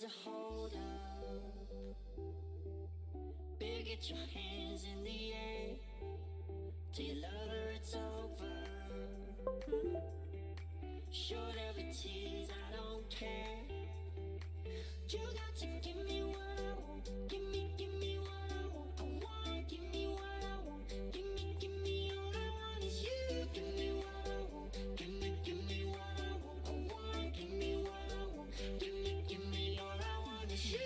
to hold up. Better get your hands in the air. Tell your lover it's over. Short of it tears, I don't care. You got to give me what I want. Give me what I want. I want, give me what I want. Give me all I want is you. Give me what I want. Give me what I want. I want, give me what I want. Give me all I want is you.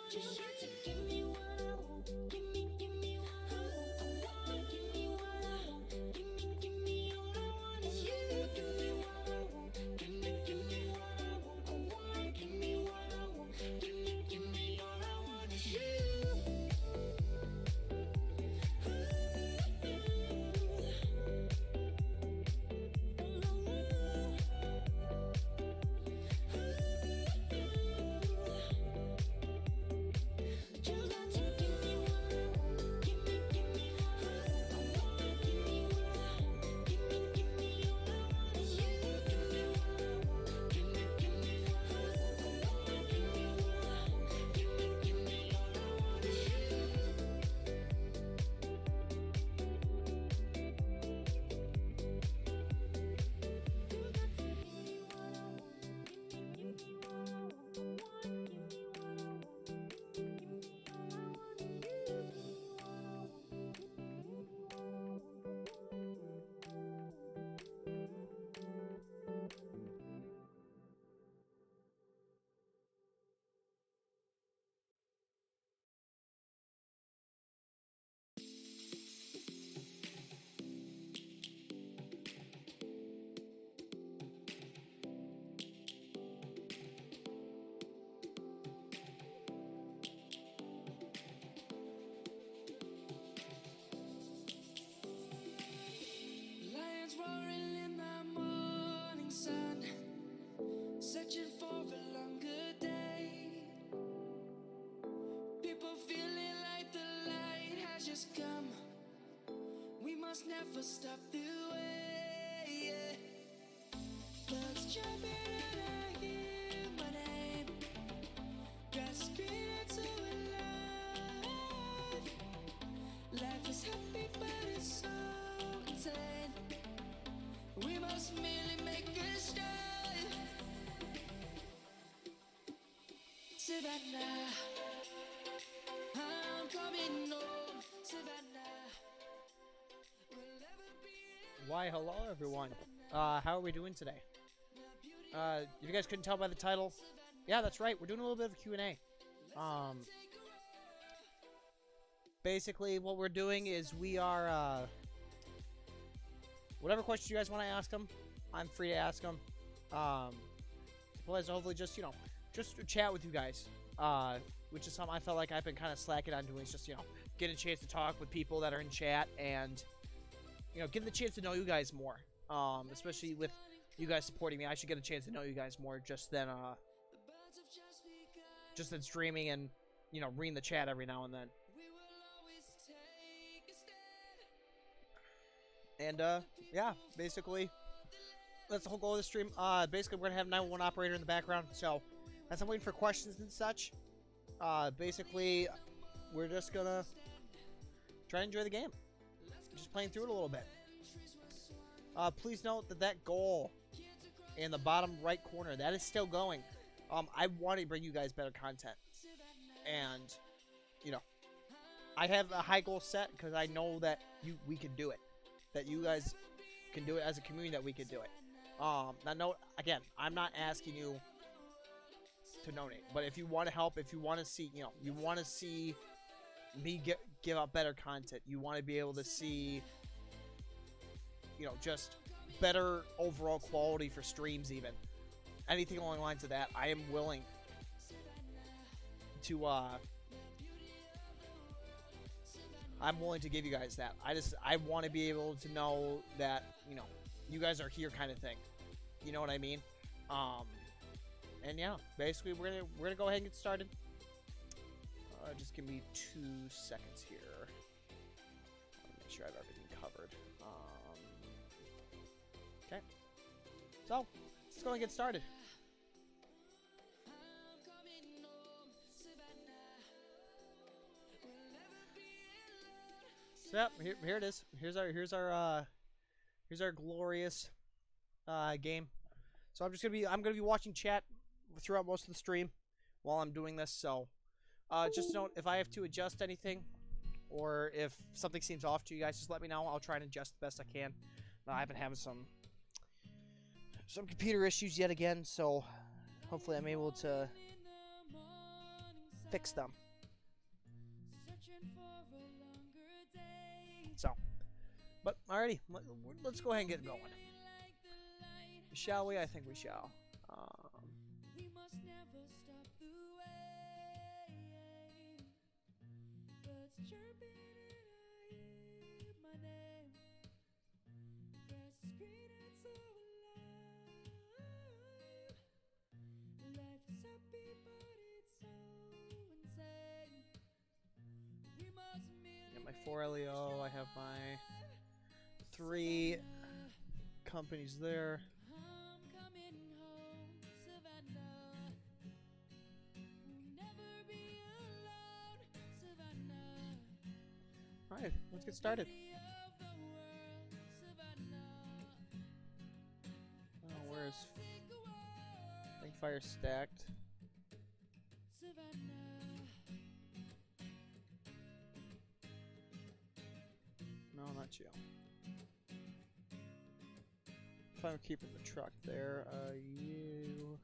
Just got to give me what I want. Give me what I want. I want, give me what I want. Give me all I want is you. Give me what I want. Give me what I want. I want, give me what I want. Give me all I want is you. Lions roaring in the morning sun, searching for a longer day. People feeling like the light has just come. We must never stop the way. Yeah. Birds jumping and I hear my name, grasping into a life. Life is happy but it's so insane. We must merely make a start. Savannah, I'm coming home. Savannah, we'll never be. Why, hello everyone. How are we doing today? If you guys couldn't tell by the title, yeah, that's right. We're doing a little bit of Q&A. Basically, what we're doing is we are, whatever questions you guys want to ask them, I'm free to ask them. Otherwise, hopefully just, just to chat with you guys. Which is something I felt like I've been kind of slacking on doing. Is just, getting a chance to talk with people that are in chat and, getting the chance to know you guys more. Especially with you guys supporting me, I should get a chance to know you guys more just than streaming and, reading the chat every now and then. And, yeah, basically, that's the whole goal of the stream. Basically, we're going to have 911 operator in the background, so as I'm waiting for questions and such, basically, we're just going to try to enjoy the game. Just playing through it a little bit. Please note that goal in the bottom right corner, that is still going. I want to bring you guys better content. And, I have a high goal set because I know that we can do it. that you guys can do it as a community, that we can do it. Now, no, again, I'm not asking you to donate, but if you want to help, if you want to see, you want to see me give out better content, you want to be able to see, just better overall quality for streams, even anything along the lines of that, I am willing to give you guys that. I want to be able to know that you guys are here, kind of thing. You know what I mean? And yeah, basically we're gonna go ahead and get started. Just give me 2 seconds here. Make sure I have everything covered. Okay. So let's go and get started. So yep, here it is. Here's our glorious game. So I'm gonna be watching chat throughout most of the stream while I'm doing this. So just note, if I have to adjust anything or if something seems off to you guys, just let me know. I'll try and adjust the best I can. I've been having some computer issues yet again, so hopefully I'm able to fix them. So, but alrighty, let's go ahead and get going. Shall we? I think we shall. My 4 LEO, I have my 3 companies there. Alright, let's get started. Oh, where's Fire stacked? No, not you. If I'm keeping the truck there, you...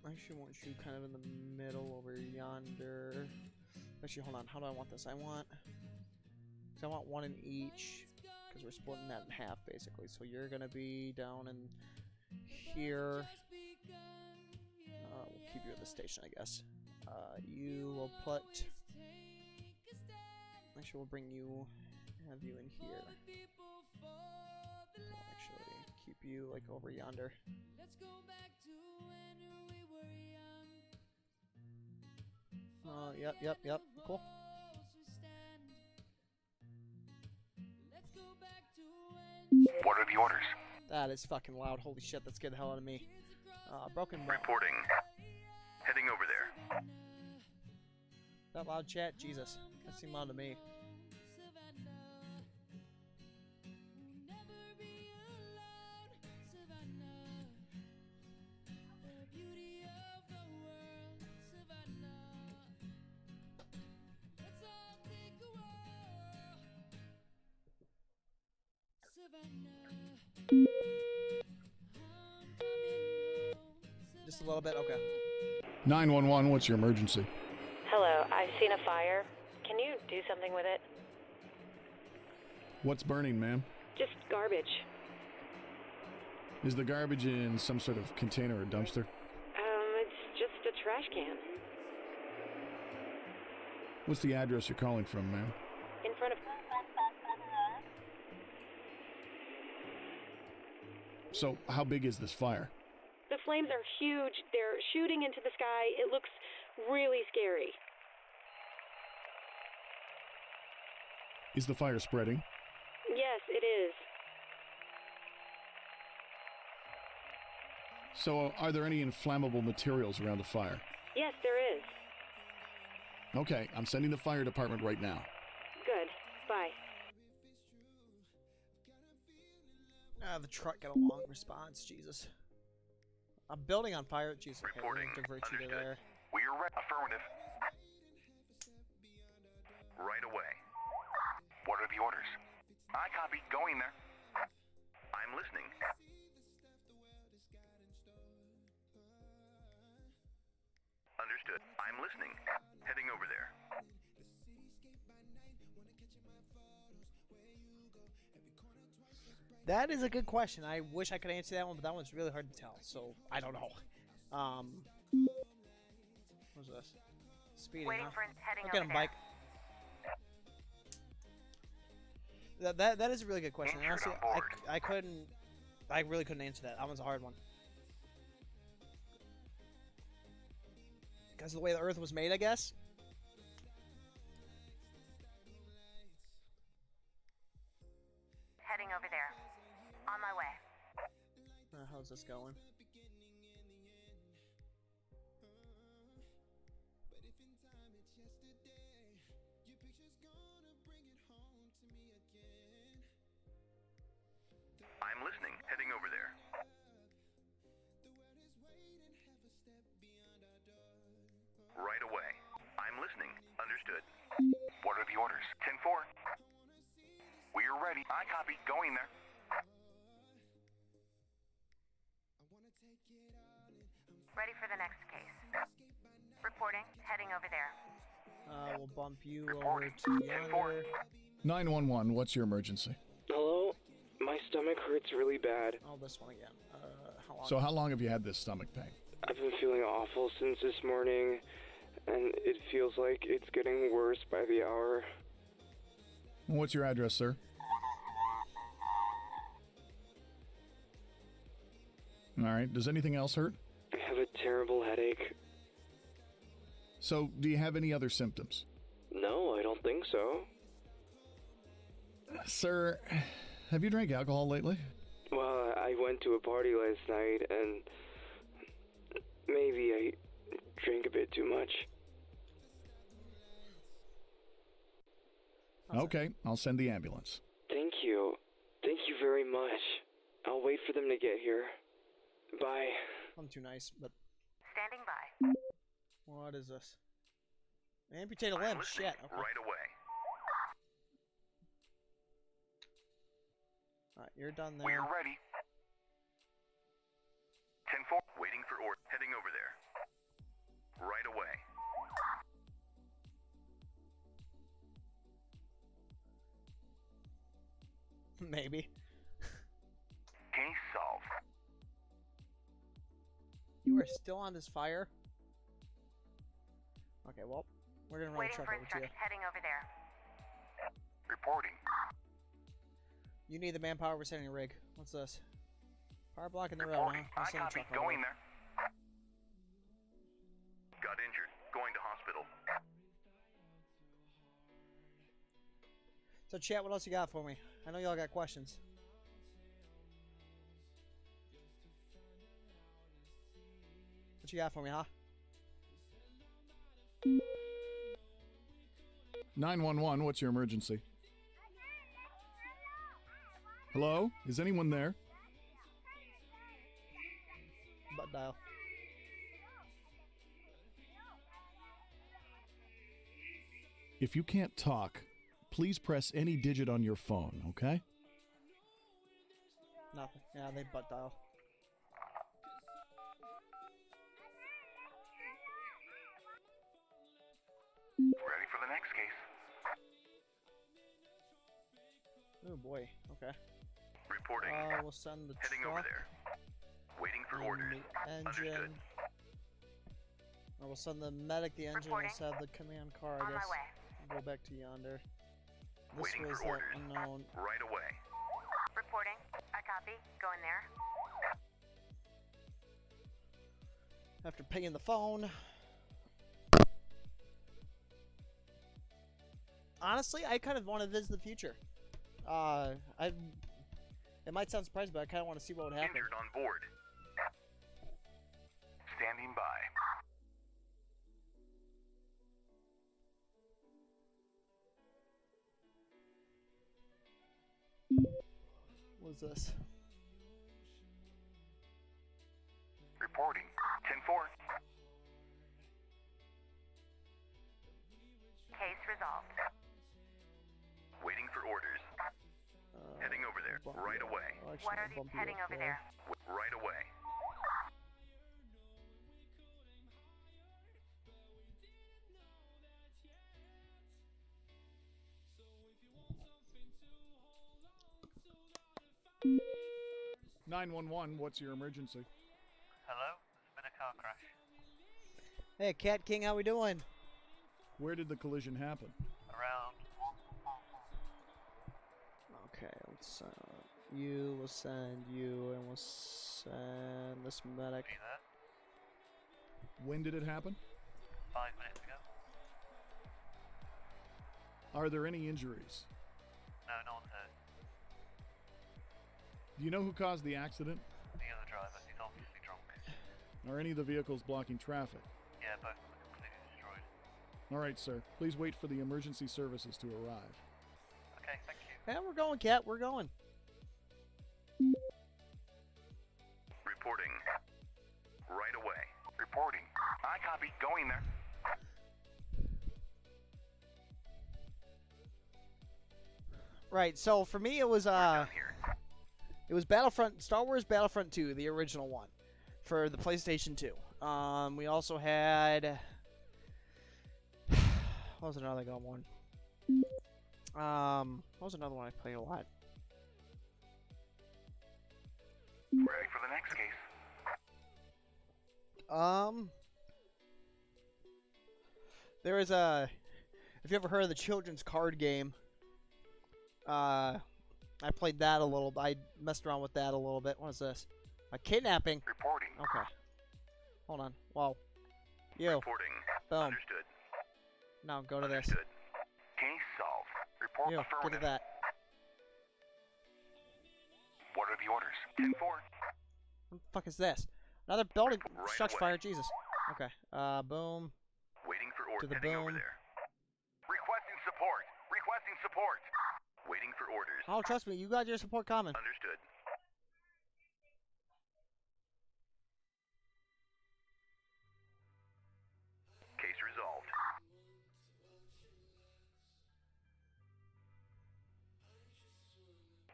I actually want you kind of in the middle over yonder. Actually, hold on. How do I want this? I want 1 in each, because we're splitting that in half, basically. So you're going to be down in here. We'll keep you at the station, I guess. You will put... Actually, we'll bring you, have you in here. I'll actually keep you like over yonder. Yep, cool. What are the orders? That is fucking loud. Holy shit, that scared the hell out of me. Broken wall. Reporting. Heading over there. That loud, chat? Jesus. That seemed loud to me. Just a little bit? Okay. 911, what's your emergency? Hello, I've seen a fire. Can you do something with it? What's burning, ma'am? Just garbage. Is the garbage in some sort of container or dumpster? It's just a trash can. What's the address you're calling from, ma'am? In front of... So, how big is this fire? The flames are huge. They're shooting into the sky. It looks really scary. Is the fire spreading? Yes, it is. So, are there any inflammable materials around the fire? Yes, there is. Okay, I'm sending the fire department right now. Good. Bye. The truck got a long response, Jesus. A building on fire, Jesus. Okay, Reporting. divert you to Understood. there. We are ready. Affirmative. Right away. What are the orders? I copy. Going there. I'm listening. Understood. I'm listening. Heading over there. That is a good question. I wish I could answer that one, but that one's really hard to tell. So I don't know. What's this? Speeding, Waiting huh? for heading Okay, over on there. bike. That is a really good question. Injured Honestly, on board. I really couldn't answer that. That one's a hard one. Because of the way the Earth was made, I guess. Heading over there. On my way. How's this going? I'm listening. Heading over there. Right away. I'm listening. Understood. What are the orders? 10-4. We're ready. I copy. Going there. Ready for the next case. Reporting. Heading over there. We'll bump you over Reporting. to 10-4. yonder. 911, what's your emergency? Hello? My stomach hurts really bad. Oh, this one again. How long? So how long have you had this stomach pain? I've been feeling awful since this morning, and it feels like it's getting worse by the hour. What's your address, sir? All right, does anything else hurt? I have a terrible headache. So, do you have any other symptoms? No, I don't think so. Sir, have you drank alcohol lately? Well, I went to a party last night, and maybe I drank a bit too much. Okay, I'll send the ambulance. Thank you. Thank you very much. I'll wait for them to get here. Bye. I'm too nice, but Standing by. what is this? Amputate a I'm limb. listening. Shit. Okay. Right away. Alright, you're done there. We're ready. 10-4. Waiting for order. Heading over there. Right away. Maybe. Case solved. You are still on this fire? Okay, well, we're gonna run the Waiting truck for over to you. instructions. Heading over there. Reporting. You need the manpower. We're sending a rig. What's this? Power block in the road, Reporting. huh? I'll I send a copy. truck over. Going there. Got injured. Going to hospital. So, chat, what else you got for me? I know y'all got questions. What you got for me, huh? 911, what's your emergency? Hello? Is anyone there? Butt dial. If you can't talk, please press any digit on your phone, okay? Nothing. Yeah, they butt dial. Ready for the next case. Oh boy. Okay. Reporting. We'll send the Heading truck. over there. Waiting for and orders. the engine. Understood. We'll send the medic the engine. Reporting. We'll have the command car, I On my guess. way. Go back to yonder. This Waiting was for that orders. unknown. Right away. Reporting. I copy. Going there. After paying the phone. Honestly, I kind of want to visit the future. It might sound surprising, but I kind of want to see what would happen. Injured on board. Standing by. What's this? Reporting. 10-4. Case resolved. Waiting for orders. Right away. Oh, actually, What are I'll these bump you heading up over there? Right away. there. 911, what's your emergency? Hello? There's been a car crash. Hey, Cat King, how we doing? Where did the collision happen? Around. Okay, let's you. We'll send you, and we'll send this medic. Are you there? When did it happen? 5 minutes ago? Are there any injuries? No, no one's hurt. Do you know who caused the accident? The other driver, he's obviously drunk. Are any of the vehicles blocking traffic? Yeah, both of them are completely destroyed. All right, sir. Please wait for the emergency services to arrive. Okay, thank you. Yeah, we're going, Cat. We're going. Reporting. Right away. Reporting. I copy. Going there. Right. So for me, it was Done here. it was Star Wars Battlefront 2, the original one, for the PlayStation 2. We also had what was another good one? What was another one I played a lot? Ready for the next case. There is a. If you ever heard of the children's card game, I played that a little. I messed around with that a little bit. What is this? A kidnapping. Reporting. Okay. Hold on. Wow. You. Reporting. Boom. Understood. Now go to this. Understood. Case solved. Report You. Get affirmative. to that. What are the orders? 10-4. What the fuck is this? Another building Right structure away. fire. Jesus. Okay. Boom. Waiting for To orders. the Heading over boom. there. Requesting support. Requesting support. Waiting for orders. Oh, trust me. You got your support coming. Understood. Case resolved.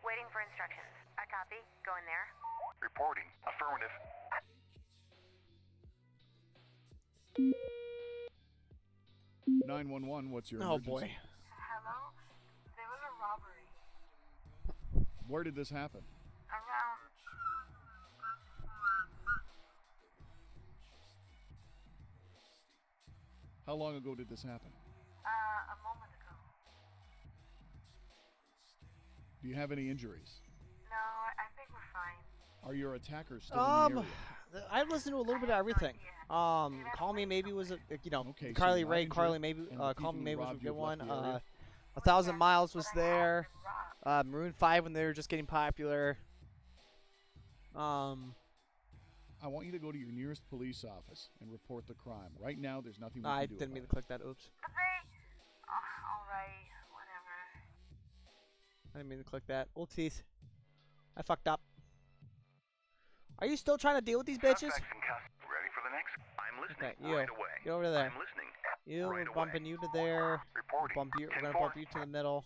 Waiting for instructions. I copy. Go in there. Reporting. Affirmative. 911, what's your Oh emergency? boy. Hello? There was a robbery. Where did this happen? Around. How long ago did this happen? A moment ago. Do you have any injuries? No, I think we're fine. Are your attackers still in the area? I listened to a little bit of everything. Call Me Maybe was a, Okay, so Carly you're Rae, not Carly injured, Maybe, and the Call Me people who Maybe was a robbed you good have one. left the area? 1,000 Miles was there. Maroon 5 when they were just getting popular. I want you to go to your nearest police office and report the crime. Right now, there's nothing we I can do didn't mean to about click that. Oops. Alright, whatever. I didn't mean to click that. Oopsies. I fucked up. Are you still trying to deal with these bitches? Suspects in custody. Ready for the next? I'm listening. Okay, you. Right away. Get over there. I'm listening. You, Right we're bumping away. you to there. Reporting. We're gonna 10-4. bump you to the middle.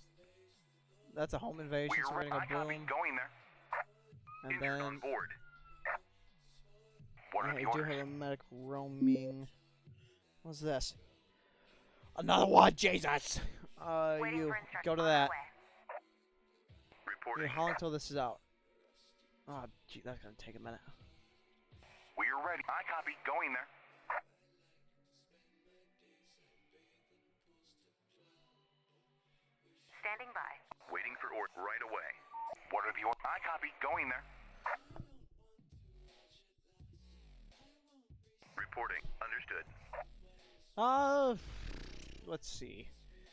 That's a home invasion, so we're We're gonna I go copy. boom. Going there. And Injured on then board. What are I the do orders? have a medic roaming. What's this? Another one, Jesus! Waiting You for instructions. go to On the that. way. Reporting. How long until this is out? Oh, gee, that's gonna take a minute. We are ready. I copy. Going there. Standing by. Waiting for order. Right away. What are the orders? I copy. Going there. Reporting. Understood. Let's see.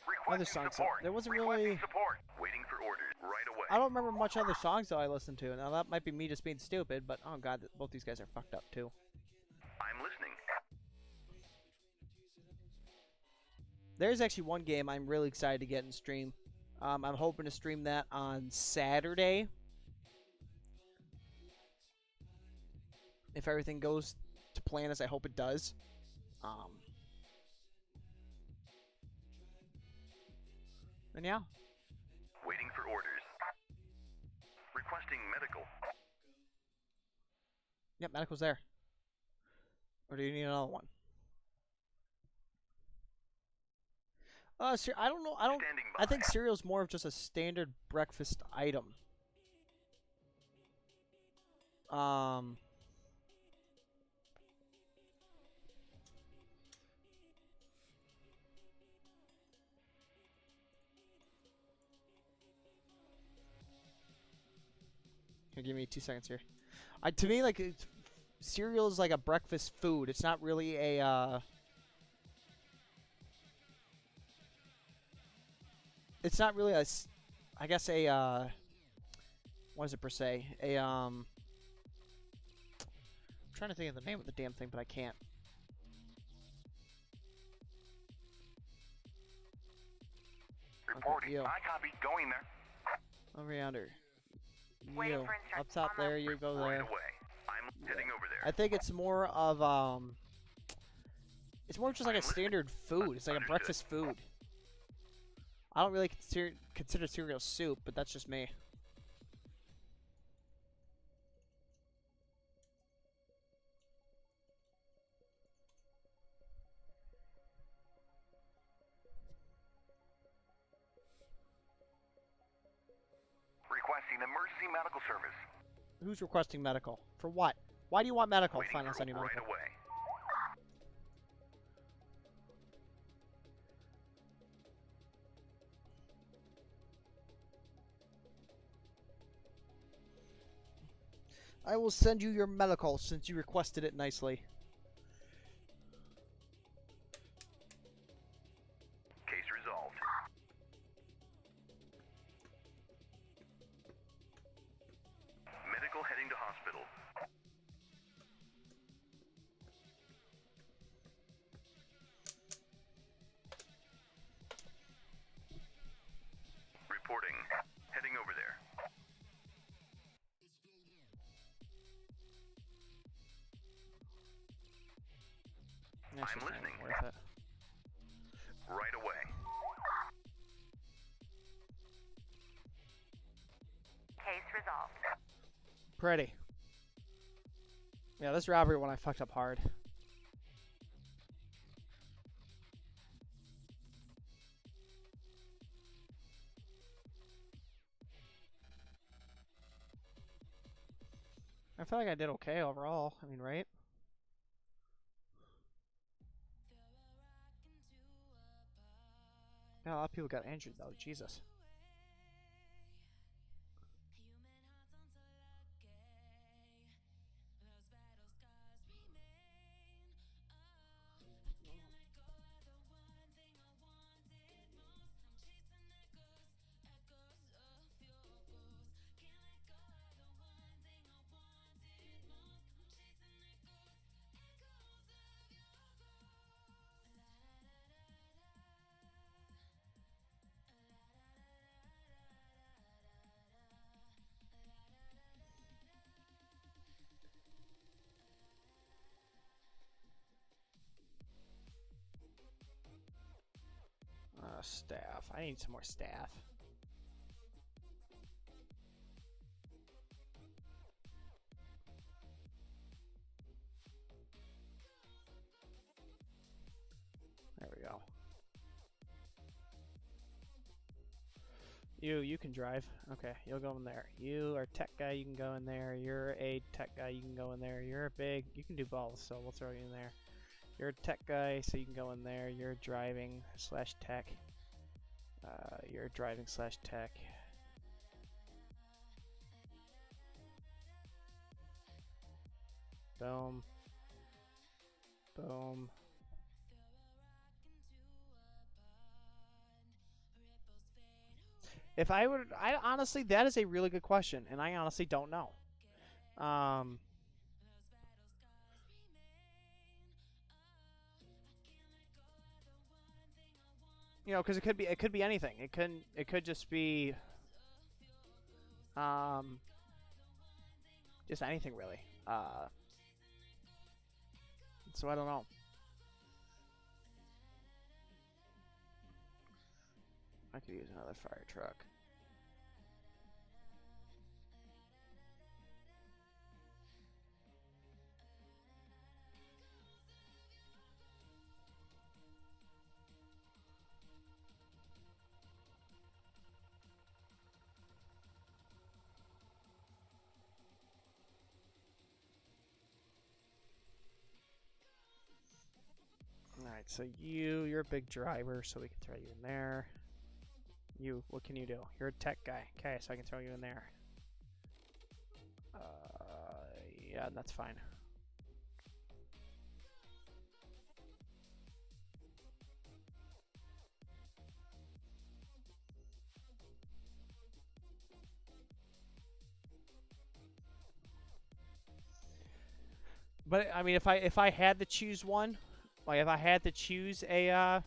Requesting songs, support. there wasn't Requesting really- support. Waiting for orders. Right away. I don't remember much other songs that I listened to. Now that might be me just being stupid, but oh god, both these guys are fucked up too. I'm listening. There's actually one game I'm really excited to get and stream. I'm hoping to stream that on Saturday. If everything goes to plan as I hope it does. And yeah. Waiting for orders. Requesting medical. Yep, medical's there. Or do you need another one? I don't know. Standing by. I think cereal's more of just a standard breakfast item. Here, give me 2 seconds here. To me, like, cereal is like a breakfast food. It's not really a. It's not really I guess a. What is it per se? I'm trying to think of the name of the damn thing, but I can't. Reporting. yo. I copy. Going there. Over yonder. Waiting You. for Up instructions. top On there, the- you go Right there. away. I'm heading over there. I think it's more of it's more just like a standard food. It's like a Understood. breakfast food. I don't really consider cereal soup, but that's just me. Requesting emergency medical service. Who's requesting medical? For what? Why do you want medical? Waiting Fine, I'll for send you right medical. away. I will send you your medical since you requested it nicely. Case resolved. Medical heading to hospital. Reporting. Heading over there. That's I'm just not listening. even worth it. Right away. Case resolved. Pretty. Yeah, this robbery one I fucked up hard. I feel like I did okay overall. I mean, right? Yeah, a lot of people got injured though. Jesus. Staff. I need some more staff. There we go. You can drive. Okay, you'll go in there. You are tech guy, you can go in there. You're a tech guy, you can go in there. You're a big, you can do both, so we'll throw you in there. You're a tech guy, so you can go in there. You're driving slash tech. You're driving slash tech. Boom. Boom. If I would, I honestly, that is a really good question, and I honestly don't know. You know, because it could be anything. It could just be, just anything really. So I don't know. I could use another fire truck. Alright, so you're a big driver, so we can throw you in there. You, what can you do? You're a tech guy. Okay, so I can throw you in there. Yeah, that's fine. But I mean, if I had to choose one, like if I had to choose a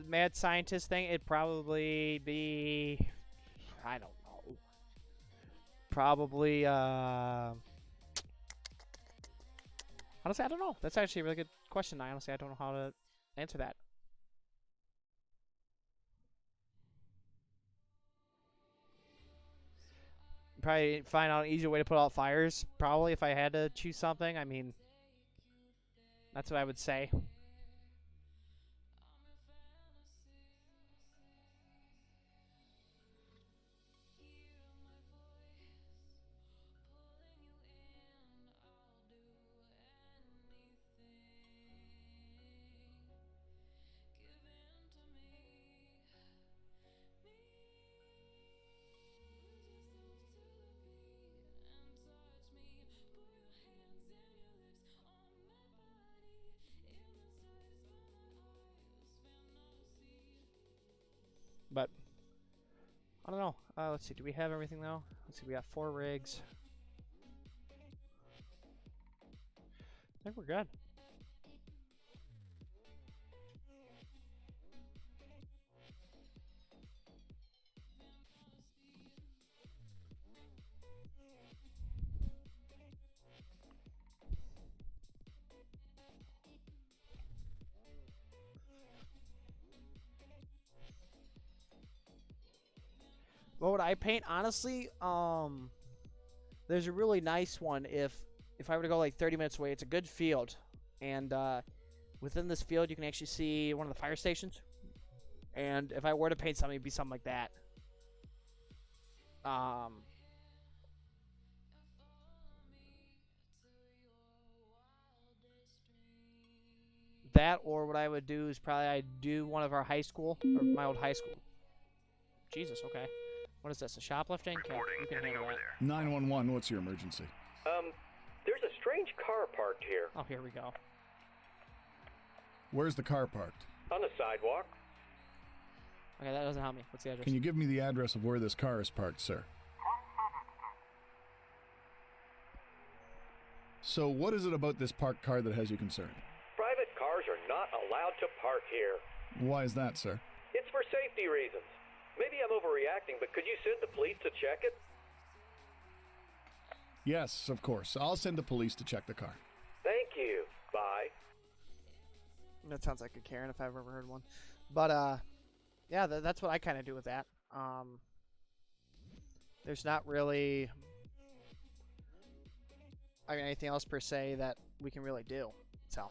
mad scientist thing, it'd probably be, I don't know, probably honestly, I don't know. That's actually a really good question. I don't know how to answer that. Probably find out an easier way to put out fires. Probably if I had to choose something. I mean, that's what I would say. But I don't know. Let's see. Do we have everything though? Let's see. We got 4 rigs. I think we're good. What would I paint? Honestly, there's a really nice one if I were to go like 30 minutes away. It's a good field, and within this field you can actually see one of the fire stations. And if I were to paint something, it'd be something like that. That, or what I would do is probably I'd do one of our high school, or my old high school. Jesus, okay. What is this, a shoplifting? Reporting, You can heading handle over that. there. 911, what's your emergency? There's a strange car parked here. Oh, here we go. Where's the car parked? On the sidewalk. Okay, that doesn't help me. What's the address? Can you give me the address of where this car is parked, sir? So what is it about this parked car that has you concerned? Private cars are not allowed to park here. Why is that, sir? It's for safety reasons. Maybe I'm overreacting, but could you send the police to check it? Yes, of course. I'll send the police to check the car. Thank you. Bye. That sounds like a Karen if I've ever heard one. But, yeah, that's what I kind of do with that. There's not really, I mean, anything else per se that we can really do. So.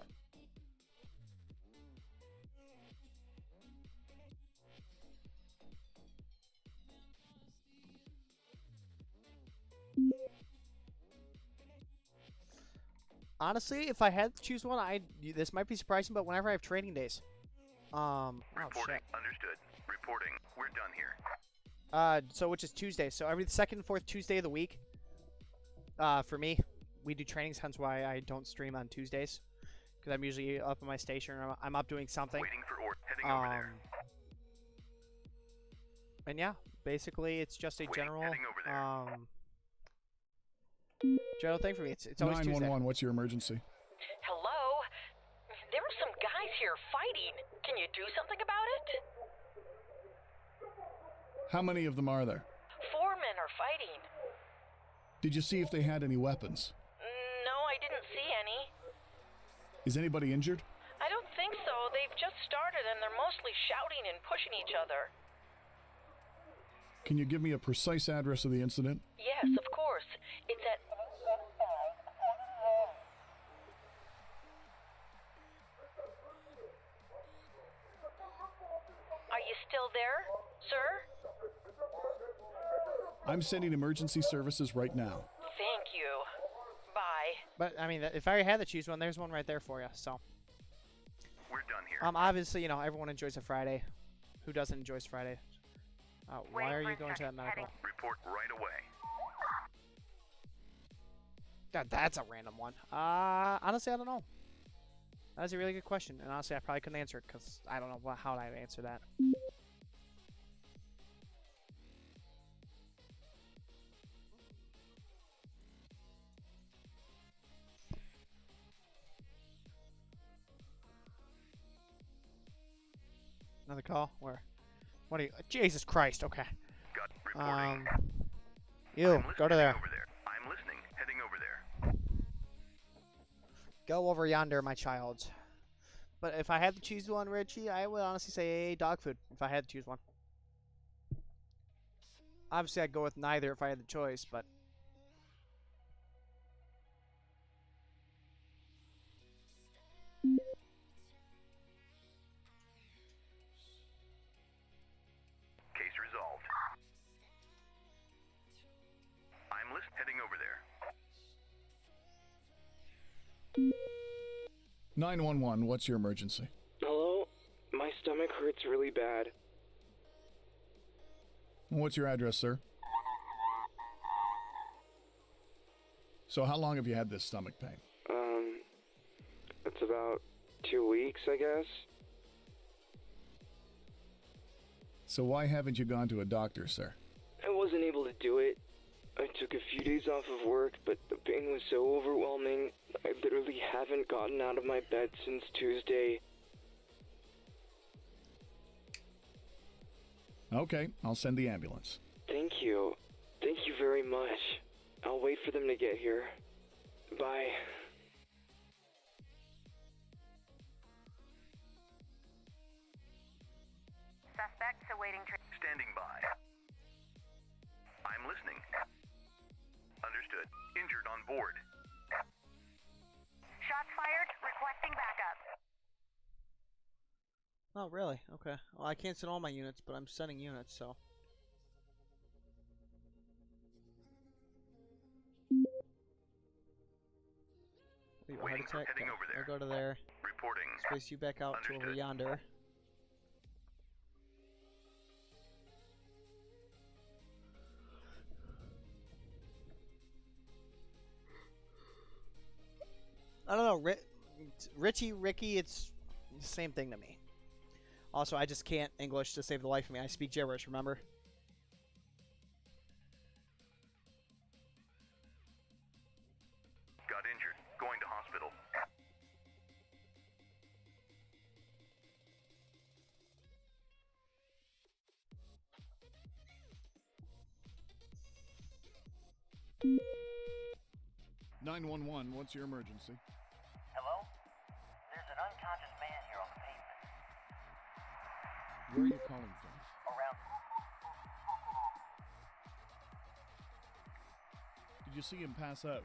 Honestly, if I had to choose one, this might be surprising, but whenever I have training days. Oh, Reporting. shit. Understood. Reporting. We're done here. So which is Tuesday. So every second and fourth Tuesday of the week, for me, we do trainings, hence why I don't stream on Tuesdays. Because I'm usually up in my station, or I'm up doing something. Waiting for order. Heading over there. And yeah, basically it's just a general, heading over there. general thing for me. It's always 911, Tuesday. what's your emergency? Hello? There are some guys here fighting. Can you do something about it? How many of them are there? 4 men are fighting. Did you see if they had any weapons? No, I didn't see any. Is anybody injured? I don't think so. They've just started and they're mostly shouting and pushing each other. Can you give me a precise address of the incident? Yes, of course. It's at... Are you still there, sir? I'm sending emergency services right now. Thank you. Bye. But I mean, if I had to choose one, there's one right there for you. So We're done here. Obviously, you know, everyone enjoys a Friday. Who doesn't enjoy Friday? Why are you going to that medical? Report right away. That's a random one. Honestly, I don't know. That's a really good question, and honestly, I probably couldn't answer it because I don't know how I'd answer that. Another call? Where? What are you? Jesus Christ, okay. Got reporting. You, go to there. Over there. I'm listening. Heading over there. Go over yonder, my child. But if I had to choose one, Richie, I would honestly say dog food, if I had to choose one. Obviously, I'd go with neither if I had the choice, but... Case resolved. I'm heading over there. 911, what's your emergency? Hello? My stomach hurts really bad. What's your address, sir? So how long have you had this stomach pain? It's about 2 weeks, I guess. So why haven't you gone to a doctor, sir? I wasn't able to do it. I took a few days off of work, but the pain was so overwhelming, I literally haven't gotten out of my bed since Tuesday. Okay, I'll send the ambulance. Thank you. Thank you very much. I'll wait for them to get here. Bye. Suspects awaiting Standing by. I'm listening. Understood. Injured on board. Shots fired. Requesting backup. Oh, really? Okay. Well, I can't send all my units, but I'm sending units, so... Wait, heart attack? Heading over there. I'll go to there. Reporting. Space you back out to over yonder. I don't know, Richie, Ricky, it's the same thing to me. Also, I just can't English to save the life of me. I speak gibberish, remember? Got injured. Going to hospital. "911, what's your emergency?" Hello? There's an unconscious man here on the pavement. Where are you calling from? Around. Did you see him pass out?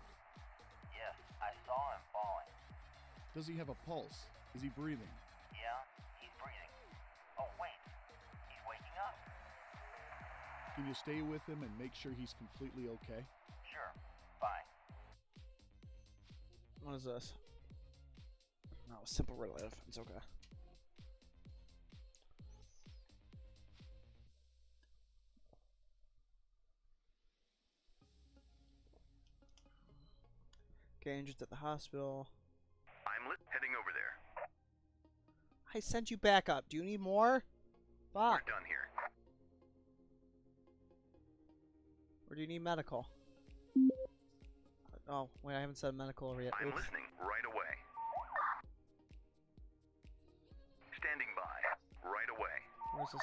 Yes, I saw him falling. Does he have a pulse? Is he breathing? Yeah, he's breathing. Oh, wait. He's waking up. Can you stay with him and make sure he's completely okay? Sure. Bye. What is this? No, simple relative. It's okay. Okay, injured at the hospital. I'm heading over there. I sent you back up. Do you need more? Fuck. We're done here. Or do you need medical? Oh, wait, I haven't said medical yet. I'm Oops. listening right away. Standing by. Right away. Where's this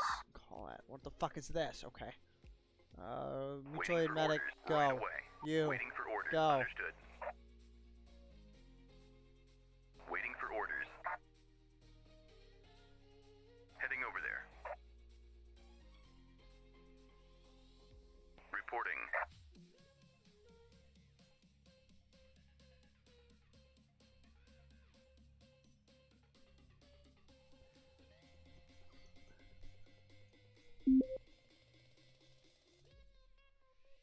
call at? What the fuck is this? Okay. Mutual Waiting aid for medic, orders. go. Right away. You, Waiting for orders. go. Understood. Waiting for orders. Heading over there. Reporting.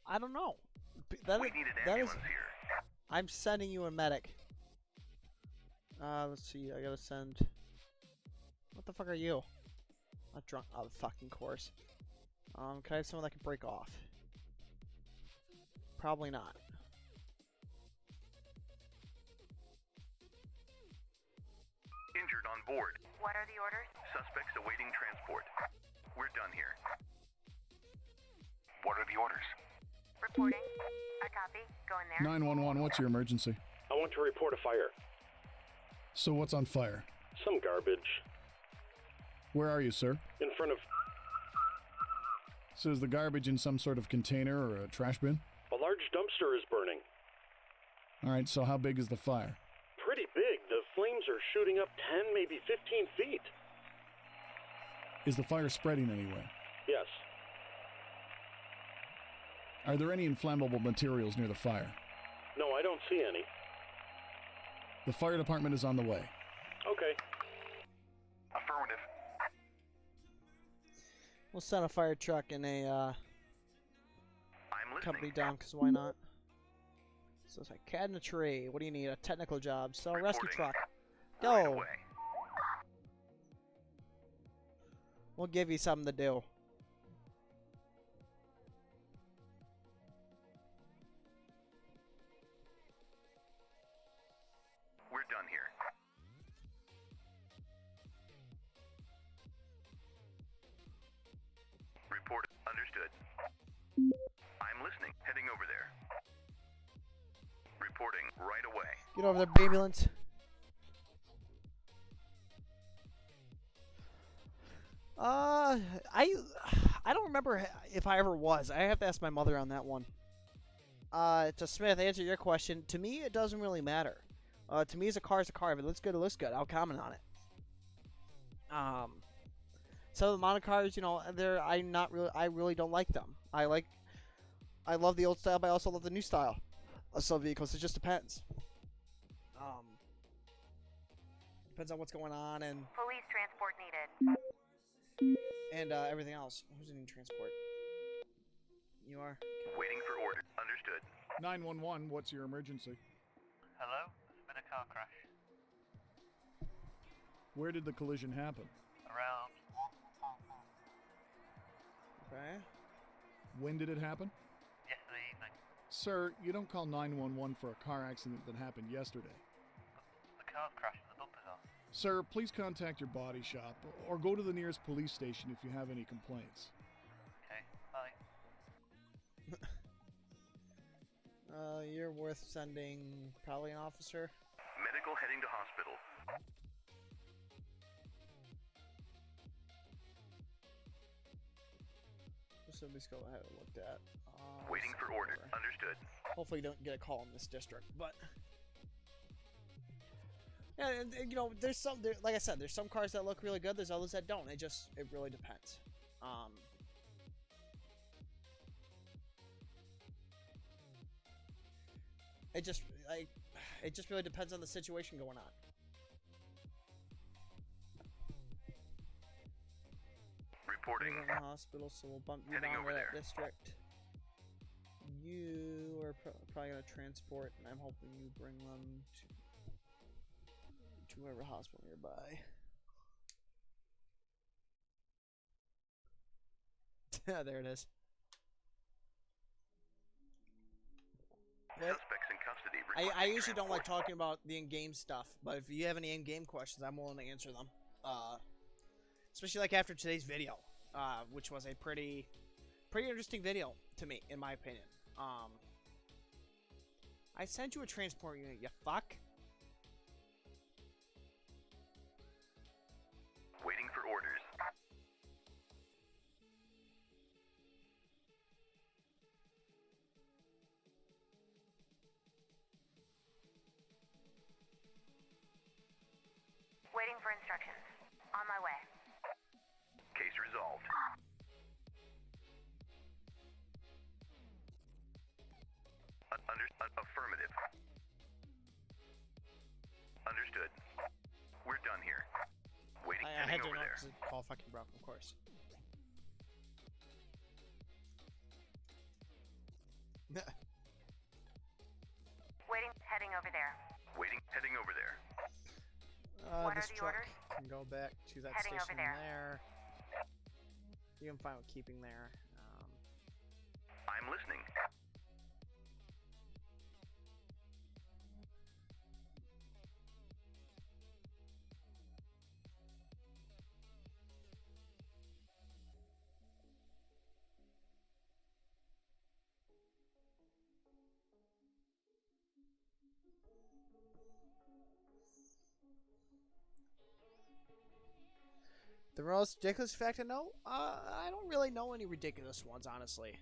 I don't know. We need an ambulance here. I'm sending you a medic. Let's see. I gotta send. What the fuck are you? Not drunk. Oh, the fucking course. Can I have someone that can break off? Probably not. Injured on board. What are the orders? Suspects awaiting transport. We're done here. What are the orders? Reporting. I copy. Go in there. 911, what's your emergency? I want to report a fire. So what's on fire? Some garbage. Where are you, sir? In front of So is the garbage in some sort of container or a trash bin? a large dumpster is burning. Alright, so how big is the fire? Pretty big. The flames are shooting up 10, maybe 15 feet. Is the fire spreading anywhere? Yes. Are there any inflammable materials near the fire? No, I don't see any. The fire department is on the way. Okay. Affirmative. We'll send a fire truck and a I'm listening. company down, because why not? So it's like cat in a tree. What do you need? A technical job. So a rescue Reporting. truck. Right Go. away. We'll give you something to do. We're done here. Report. Understood. I'm listening. Heading over there. Reporting right away. Get over there, ambulance. I don't remember if I ever was. I have to ask my mother on that one. To Smith, answer your question. To me, it doesn't really matter. To me, a car. If it looks good, it looks good. I'll comment on it. So the monocars, you know, I really don't like them. I love the old style, but I also love the new style of some vehicles. It just depends. Depends on what's going on and Police transport needed. everything else. Who's in transport? You are. Waiting for order. Understood. 911, what's your emergency? Hello? There's been a car crash. Where did the collision happen? Around Okay. When did it happen? yesterday evening. Sir, you don't call 911 for a car accident that happened yesterday. The car's crashed and the bumper's off. Sir, please contact your body shop or go to the nearest police station if you have any complaints. Okay, bye. You're worth sending probably an officer. Medical heading to hospital. So let's go ahead and look at. Waiting for order. Understood. Hopefully, you don't get a call in this district, but yeah, and, you know, there's some. Like I said, there's some cars that look really good. There's others that don't. It really depends. It just really depends on the situation going on. Reporting. You're in the hospital, so we'll bump you Heading down over to that there. district. You are probably gonna transport, and I'm hoping you bring them to whatever hospital nearby. There it is. Suspects in custody. I requesting usually don't like transport. talking about the in-game stuff, but if you have any in-game questions, I'm willing to answer them. Especially like after today's video, which was a pretty interesting video to me, in my opinion. I sent you a transport unit, you fuck. Waiting for orders. Waiting for instructions. On my way. Case resolved. Affirmative. Understood. We're done here. Waiting. I Heading had to over know there. 'cause the call fucking broke, of course. Waiting. Heading over there. Waiting. Heading over there. What are This the truck orders? can can go back to that Heading over station there. I'm fine with keeping there. I'm listening. The most ridiculous fact I know? I don't really know any ridiculous ones, honestly.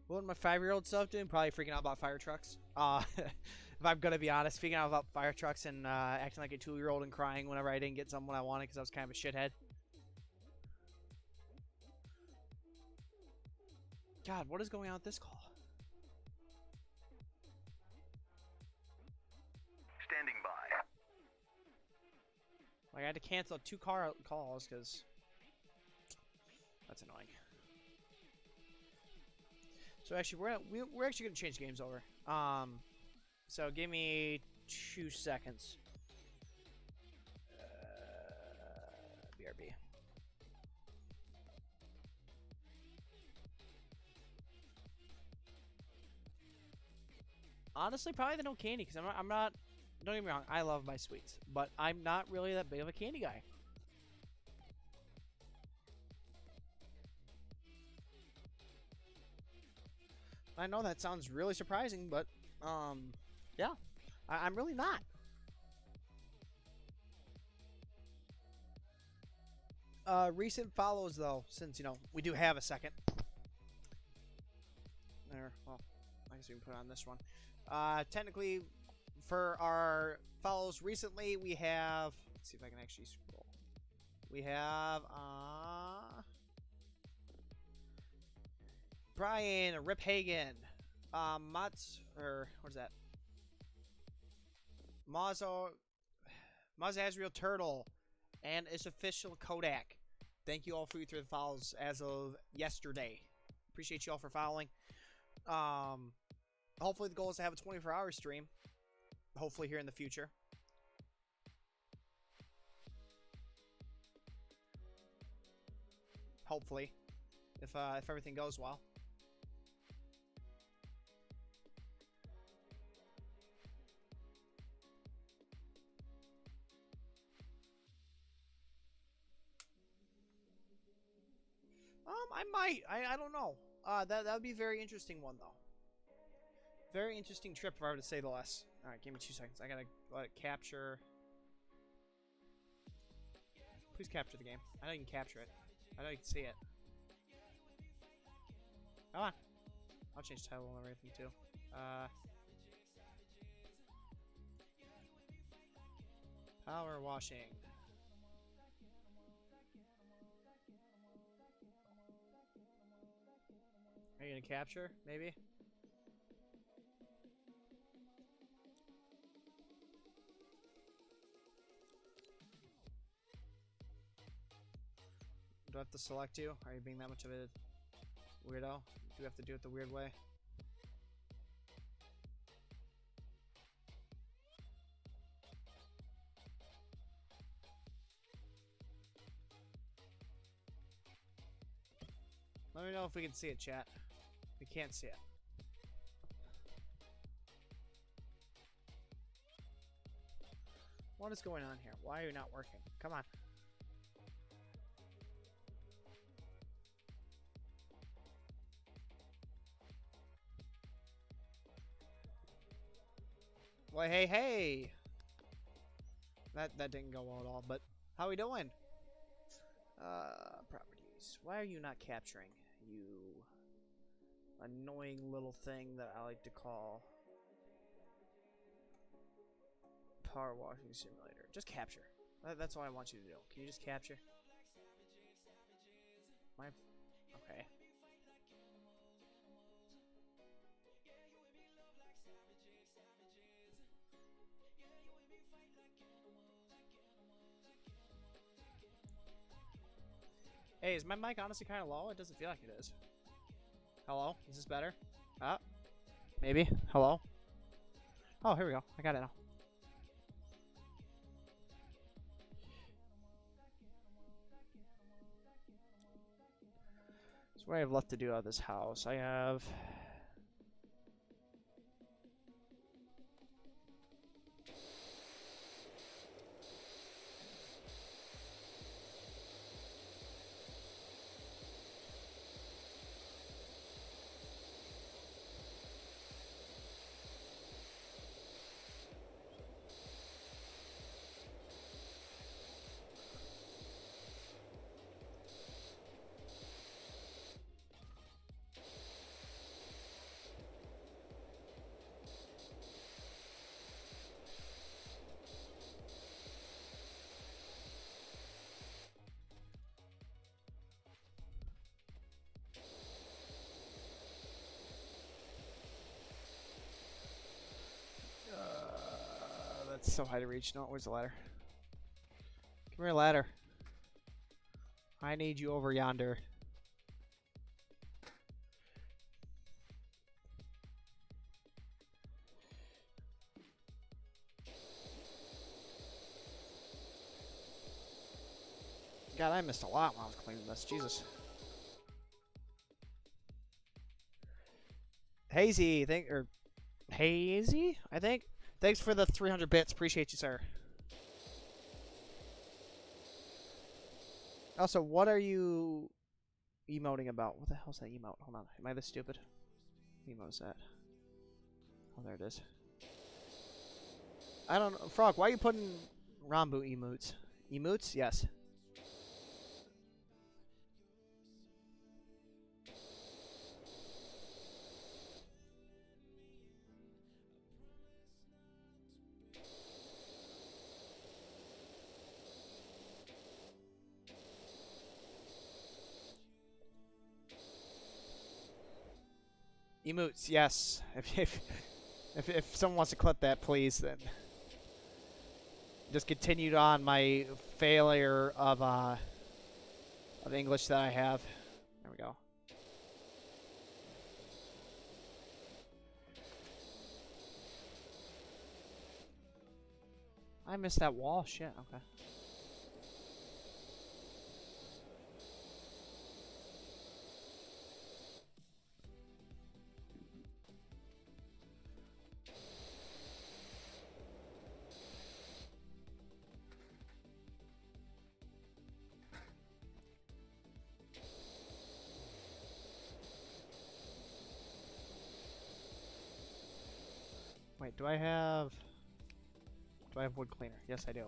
What would my 5-year-old self doing? Probably freaking out about fire trucks. If I'm gonna be honest, freaking out about fire trucks and acting like a 2-year-old and crying whenever I didn't get something I wanted because I was kind of a shithead. God, what is going on with this call? Standing by. Like, I had to cancel 2 car calls because that's annoying. So actually, we're actually gonna change games over. So give me 2 seconds. BRB. Honestly, probably the no candy because I'm not. Don't get me wrong, I love my sweets, but I'm not really that big of a candy guy. I know that sounds really surprising, but yeah, I'm really not. Recent follows though, since we do have a second. There, well, I guess we can put it on this one. Technically, for our follows recently, we have. Let's see if I can actually scroll. We have Brian, Rip Hagen, Mats, or what is that? Maz Azrael Turtle, and it's official Kodak. Thank you all for your 3 follows as of yesterday. Appreciate you all for following. Hopefully the goal is to have a 24-hour stream. Hopefully here in the future. Hopefully, if everything goes well. I might. I don't know. That would be a very interesting one though. Very interesting trip if I were to say the less. Alright, give me 2 seconds. I gotta let it capture. Please capture the game. I know you can capture it. I know you can see it. Come on. I'll change the title and everything too. Power washing. Are you gonna capture? Maybe? Do I have to select you? Are you being that much of a weirdo? Do we have to do it the weird way? Let me know if we can see it, chat. We can't see it. What is going on here? Why are you not working? Come on. Well, hey! That didn't go well at all, but how we doing? Properties. Why are you not capturing? You annoying little thing that I like to call Power Washing Simulator. Just capture. That's all I want you to do. Can you just capture? Okay. Hey, is my mic honestly kind of low? It doesn't feel like it is. Hello? Is this better? Maybe. Hello? Oh, here we go. I got it now. So what I have left to do out of this house, I have... That's so high to reach. No, where's the ladder? Come here, ladder. I need you over yonder. God, I missed a lot when I was cleaning this. Jesus. Hazy, Hazy, I think. Thanks for the 300 bits. Appreciate you, sir. Also, what are you emoting about? What the hell's that emote? Hold on. Am I this stupid? What emote is that? Oh, there it is. I don't know. Frog, why are you putting Rambo emotes? Emotes? Yes. Emotes, yes. If someone wants to clip that, please, then just continued on my failure of English that I have. There we go. I missed that wall. Shit. Okay. Wait, do I have wood cleaner? Yes, I do.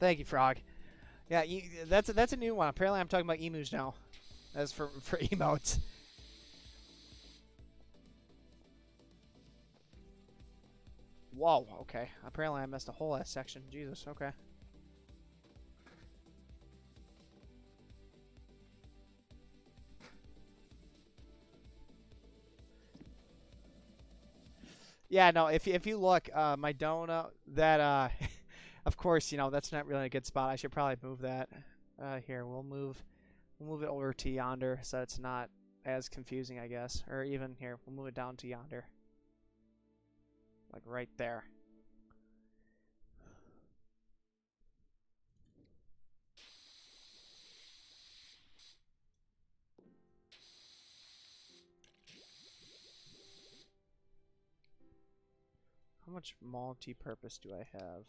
Thank you, Frog. Yeah, that's a new one. Apparently, I'm talking about emus now. That's for emotes. Whoa. Okay. Apparently, I missed a whole ass section. Jesus. Okay. Yeah, no, if you look, my donut, that, of course, you know, that's not really a good spot. I should probably move that. Here, we'll move it over to yonder so it's not as confusing, I guess. Or even here, we'll move it down to yonder. Like right there. How much multi-purpose do I have?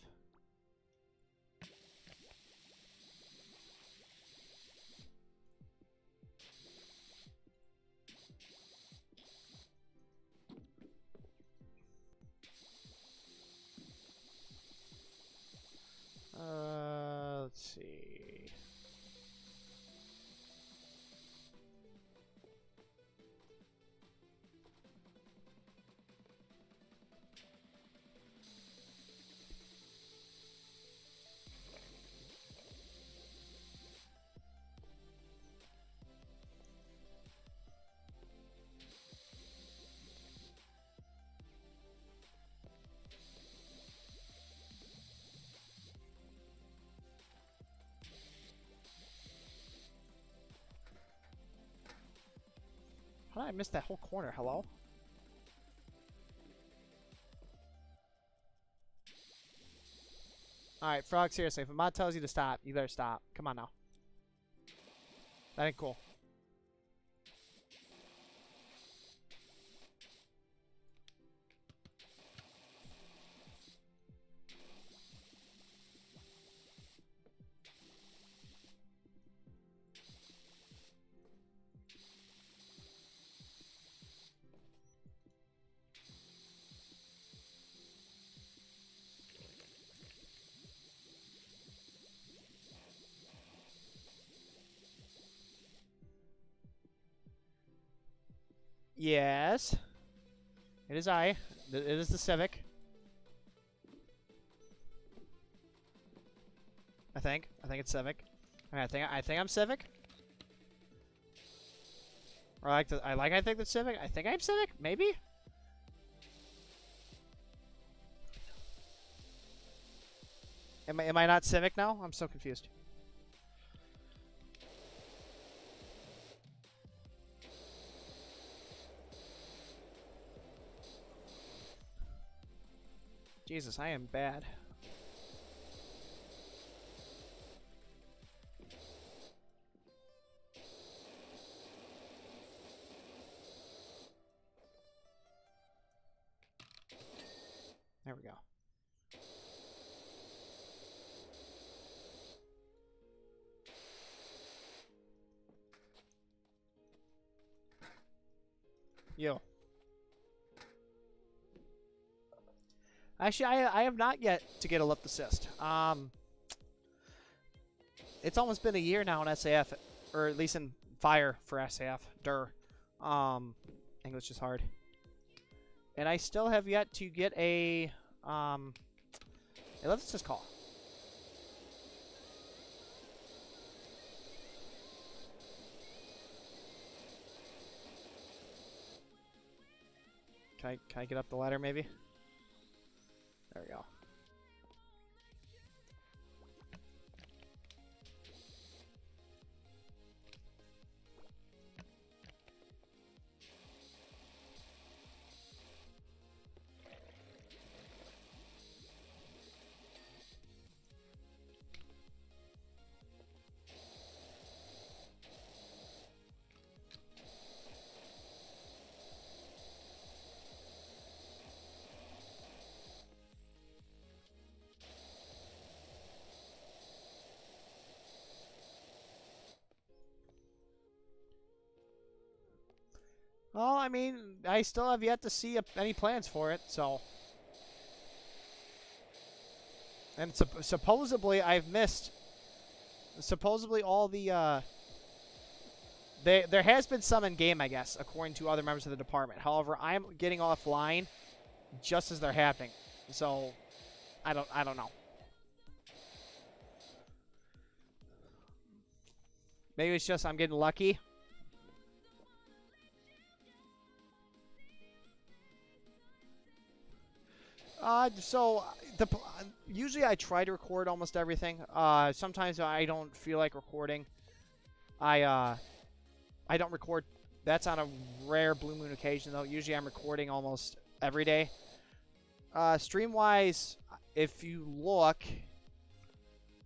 Let's see. How did I miss that whole corner? Hello? Alright, Frog, seriously, if a mod tells you to stop, you better stop. Come on now. That ain't cool. Yes. It is I. It is the Civic. I think. I think it's Civic. I think I'm Civic. Or I think that's Civic. I think I'm Civic. Maybe. Am I not Civic now? I'm so confused. Jesus, I am bad. There we go. Yo. Actually, I have not yet to get a lip assist. It's almost been a year now in SAF, or at least in Fire for SAF. English is hard. And I still have yet to get a lip assist call. Can I get up the ladder maybe? There we go. Well, I mean, I still have yet to see any plans for it, so. And supposedly I've missed. Supposedly all the. There has been some in game, I guess, according to other members of the department. However, I'm getting offline just as they're happening, so I don't know. Maybe it's just I'm getting lucky. So usually I try to record almost everything. Sometimes I don't feel like recording. I don't record. That's on a rare blue moon occasion though. Usually I'm recording almost every day. Stream wise, if you look,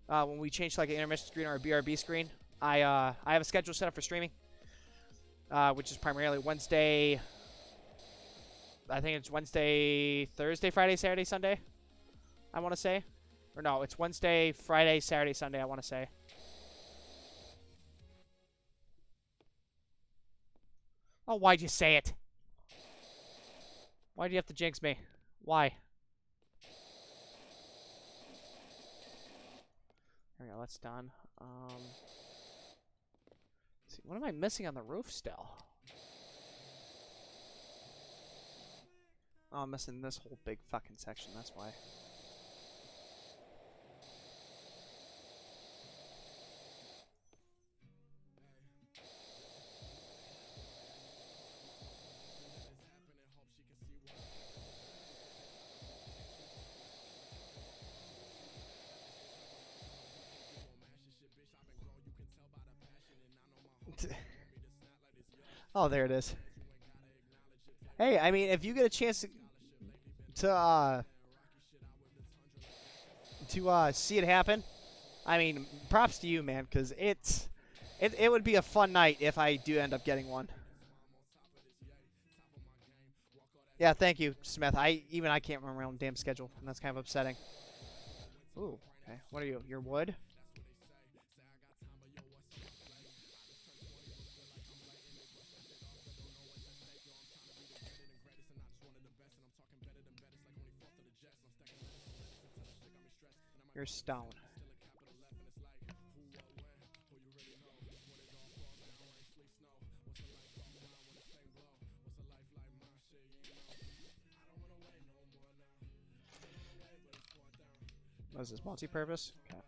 when we change to like an intermission screen or a BRB screen, I have a schedule set up for streaming, which is primarily Wednesday. I think it's Wednesday, Thursday, Friday, Saturday, Sunday. I want to say, or no, it's Wednesday, Friday, Saturday, Sunday. I want to say. Oh, why'd you say it? Why'd you have to jinx me? Why? There we go, that's done. Let's see, what am I missing on the roof still? Oh, I'm missing this whole big fucking section, that's why. Oh, there it is. Hey, I mean, if you get a chance to see it happen, I mean, props to you, man, because it would be a fun night if I do end up getting one. Yeah, thank you, Smith. I can't remember my own damn schedule, and that's kind of upsetting. Ooh, okay. What are you? Your wood? You're stone. What is this, multi-purpose? Okay.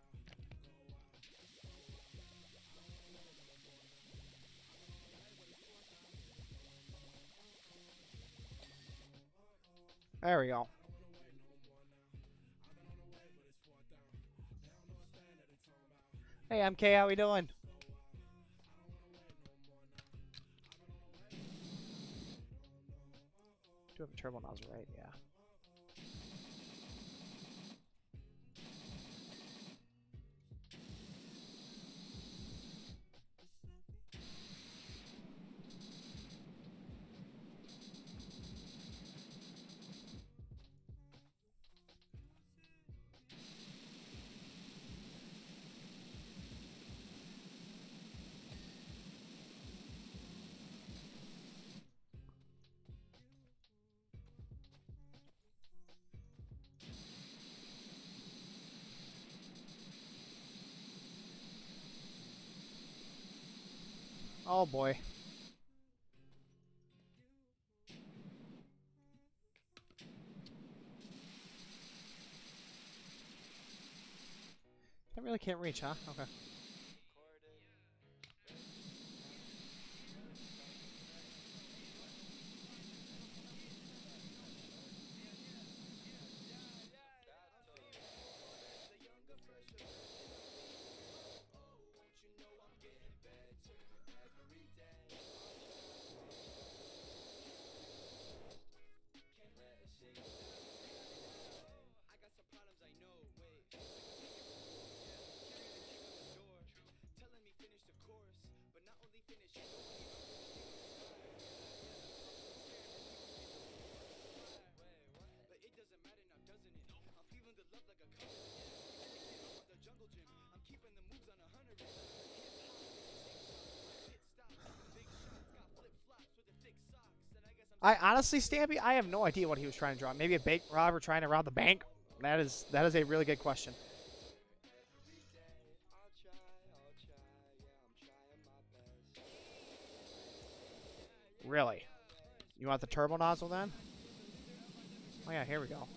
There we go. Hey, MK, how we doing? Do have a turbo nozzle, right? Yeah. Oh boy. I really can't reach, huh? Okay. I honestly, Stampy, I have no idea what he was trying to draw. Maybe a bank robber trying to rob the bank? That is a really good question. Really? You want the turbo nozzle then? Oh yeah, here we go.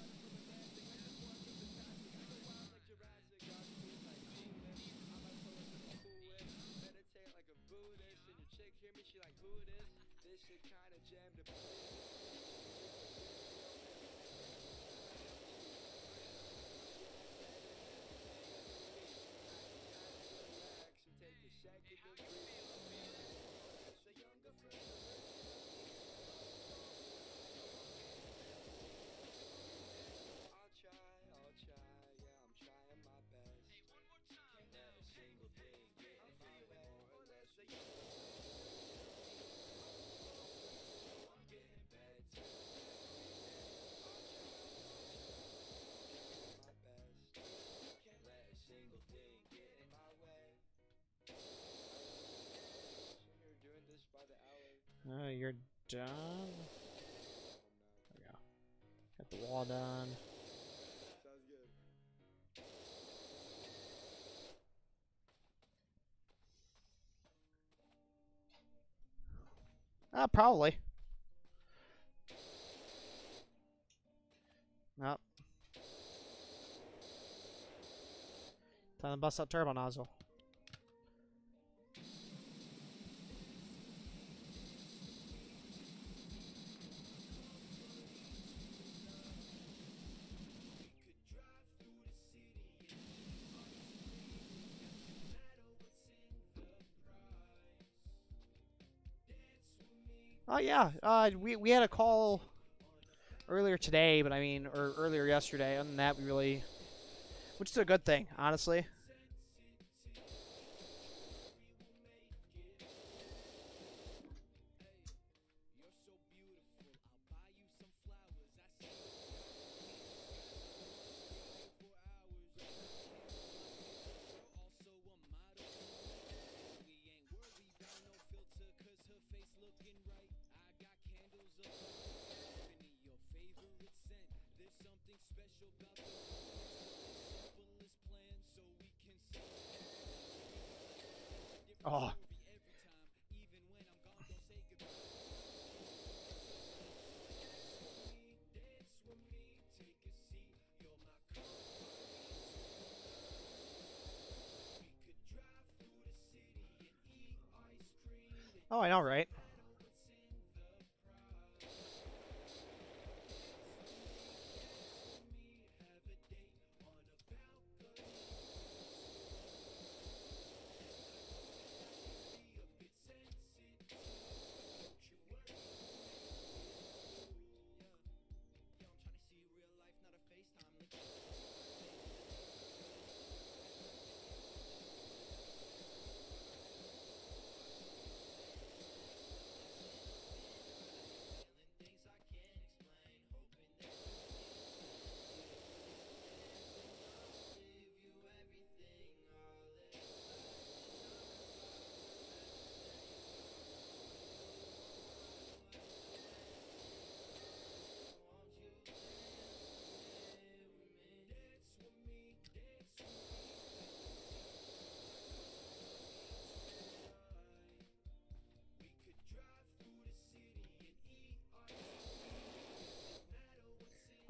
You're done. There we go. Got the wall done. Probably. Nope. Time to bust that turbo nozzle. Oh yeah, we had a call earlier today, but I mean, or earlier yesterday. Other than that, we really, which is a good thing, honestly. Oh. Oh, I know, right?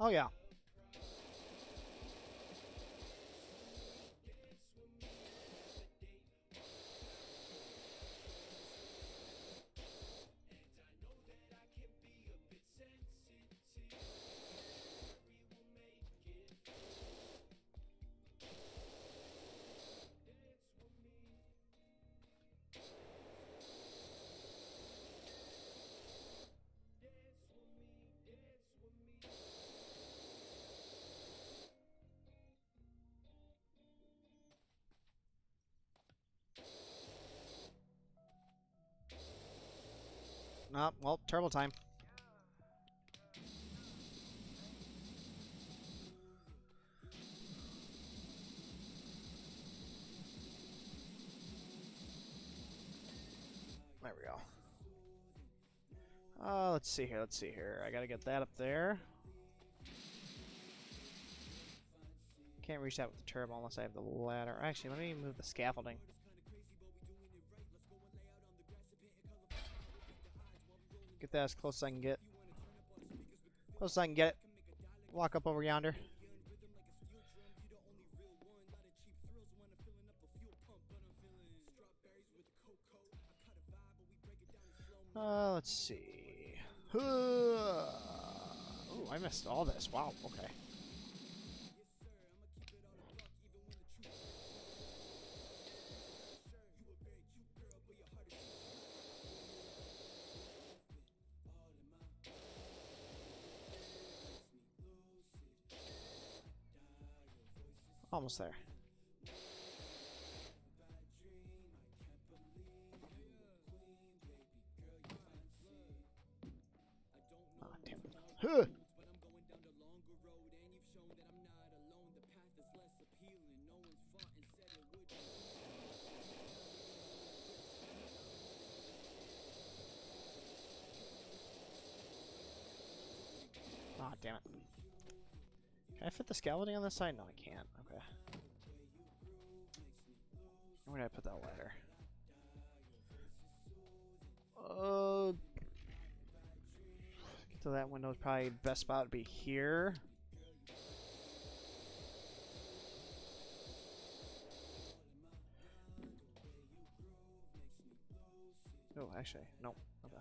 Oh yeah. Oh, well, turbo time. There we go. Let's see here, let's see here. I gotta get that up there. Can't reach that with the turbo unless I have the ladder. Actually, let me move the scaffolding. Get that as close as I can get. Close as I can get it. Walk up over yonder. Let's see. Oh, I missed all this. Wow, okay. Almost there. Oh, damn it. Huh. Can I fit the skeleton on this side? No, I can't. Okay. Where did I put that ladder? Get to that window. Probably the best spot would be here. Oh, actually, no. Okay.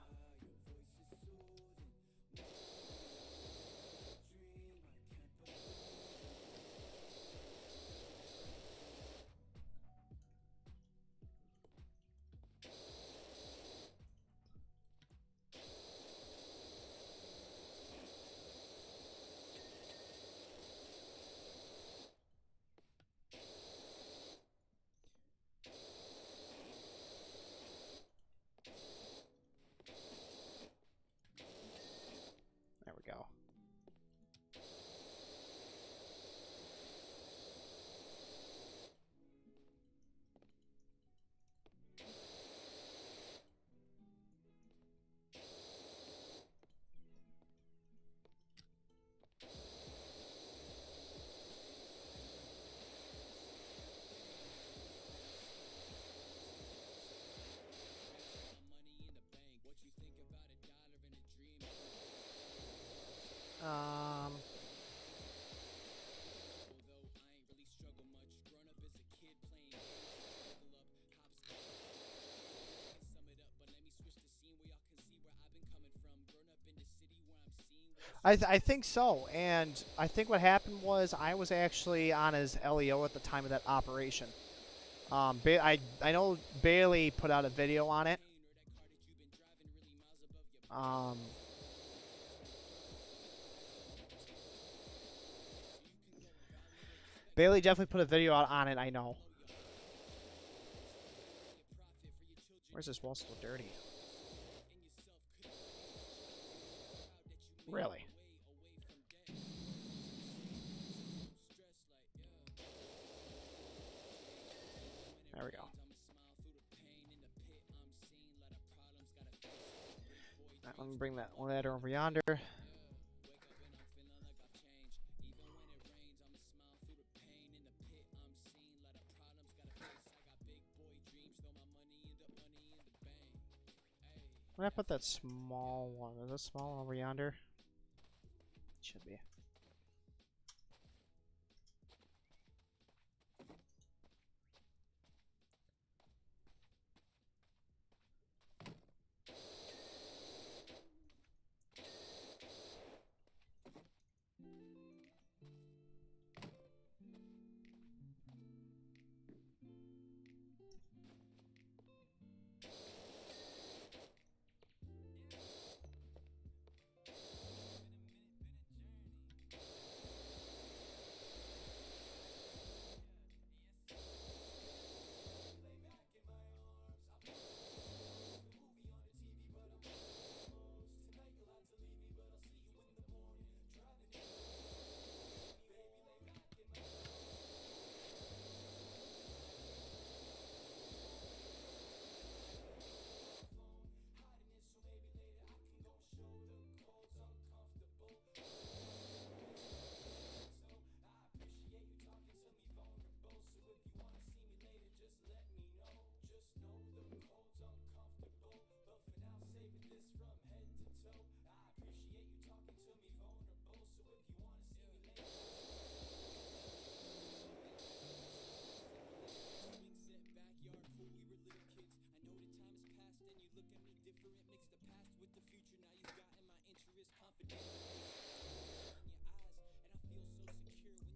There we go. I think so, and I think what happened was I was actually on his LEO at the time of that operation. I know Bailey put out a video on it. Bailey definitely put a video out on it, I know. Where's this wall still dirty? Really? There we go. Alright, let me bring that ladder over yonder. Where did I put that small one? Is this small one over yonder? Should be.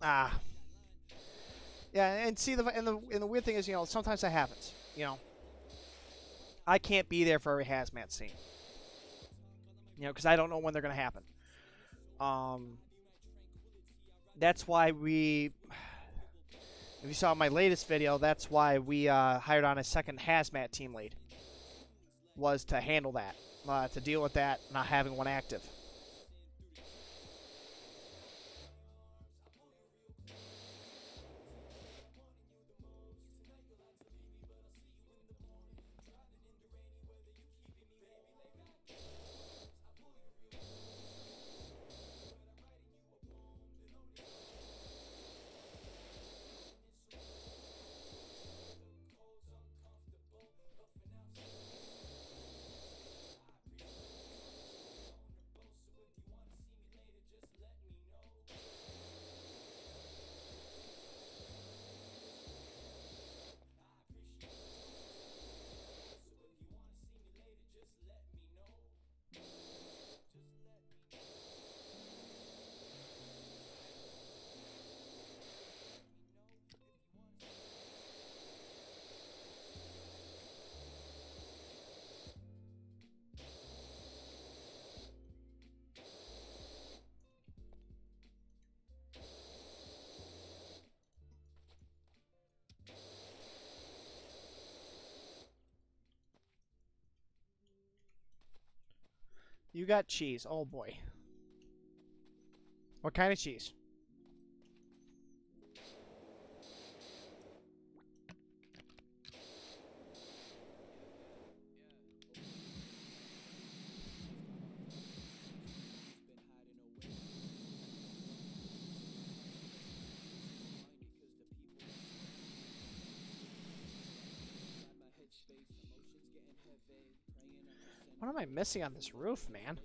Ah. Yeah, and see the weird thing is, you know, sometimes that happens. You know, I can't be there for every hazmat scene. You know, because I don't know when they're gonna happen. That's why we. If you saw my latest video, that's why we hired on a second hazmat team lead. Was to handle that, to deal with that, not having one active. You got cheese. Oh boy. What kind of cheese? What am I missing on this roof, man?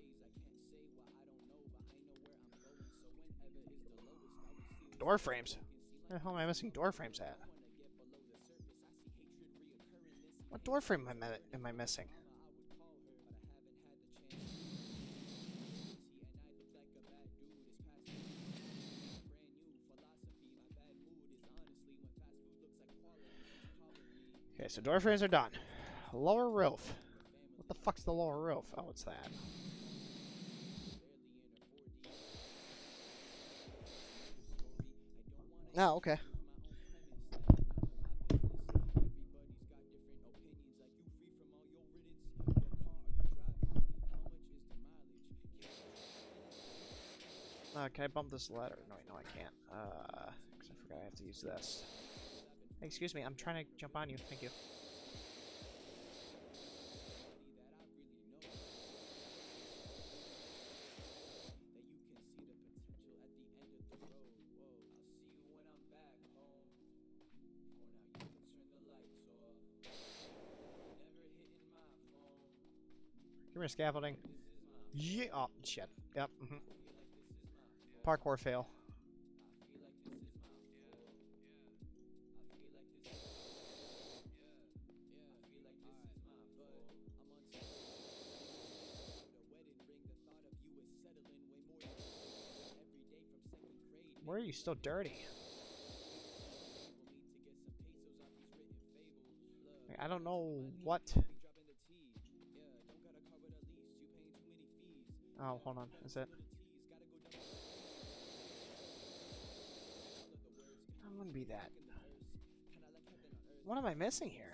Door frames. Where the hell am I missing door frames at? What door frame am I missing? Okay, so door frames are done. Lower roof. What the fuck's the lower roof? Oh, it's that. Oh, okay. Can I bump this ladder? No, I can't. Because I forgot I have to use this. Hey, excuse me, I'm trying to jump on you. Thank you. Give me scaffolding. Yeah. Oh, shit. Yep. Parkour fail. Where are you still dirty? I don't know what. Oh, hold on. Is it? That wouldn't be that. What am I missing here?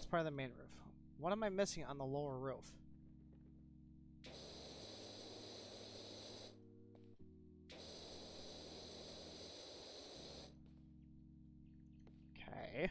Part of the main roof. What am I missing on the lower roof? Okay.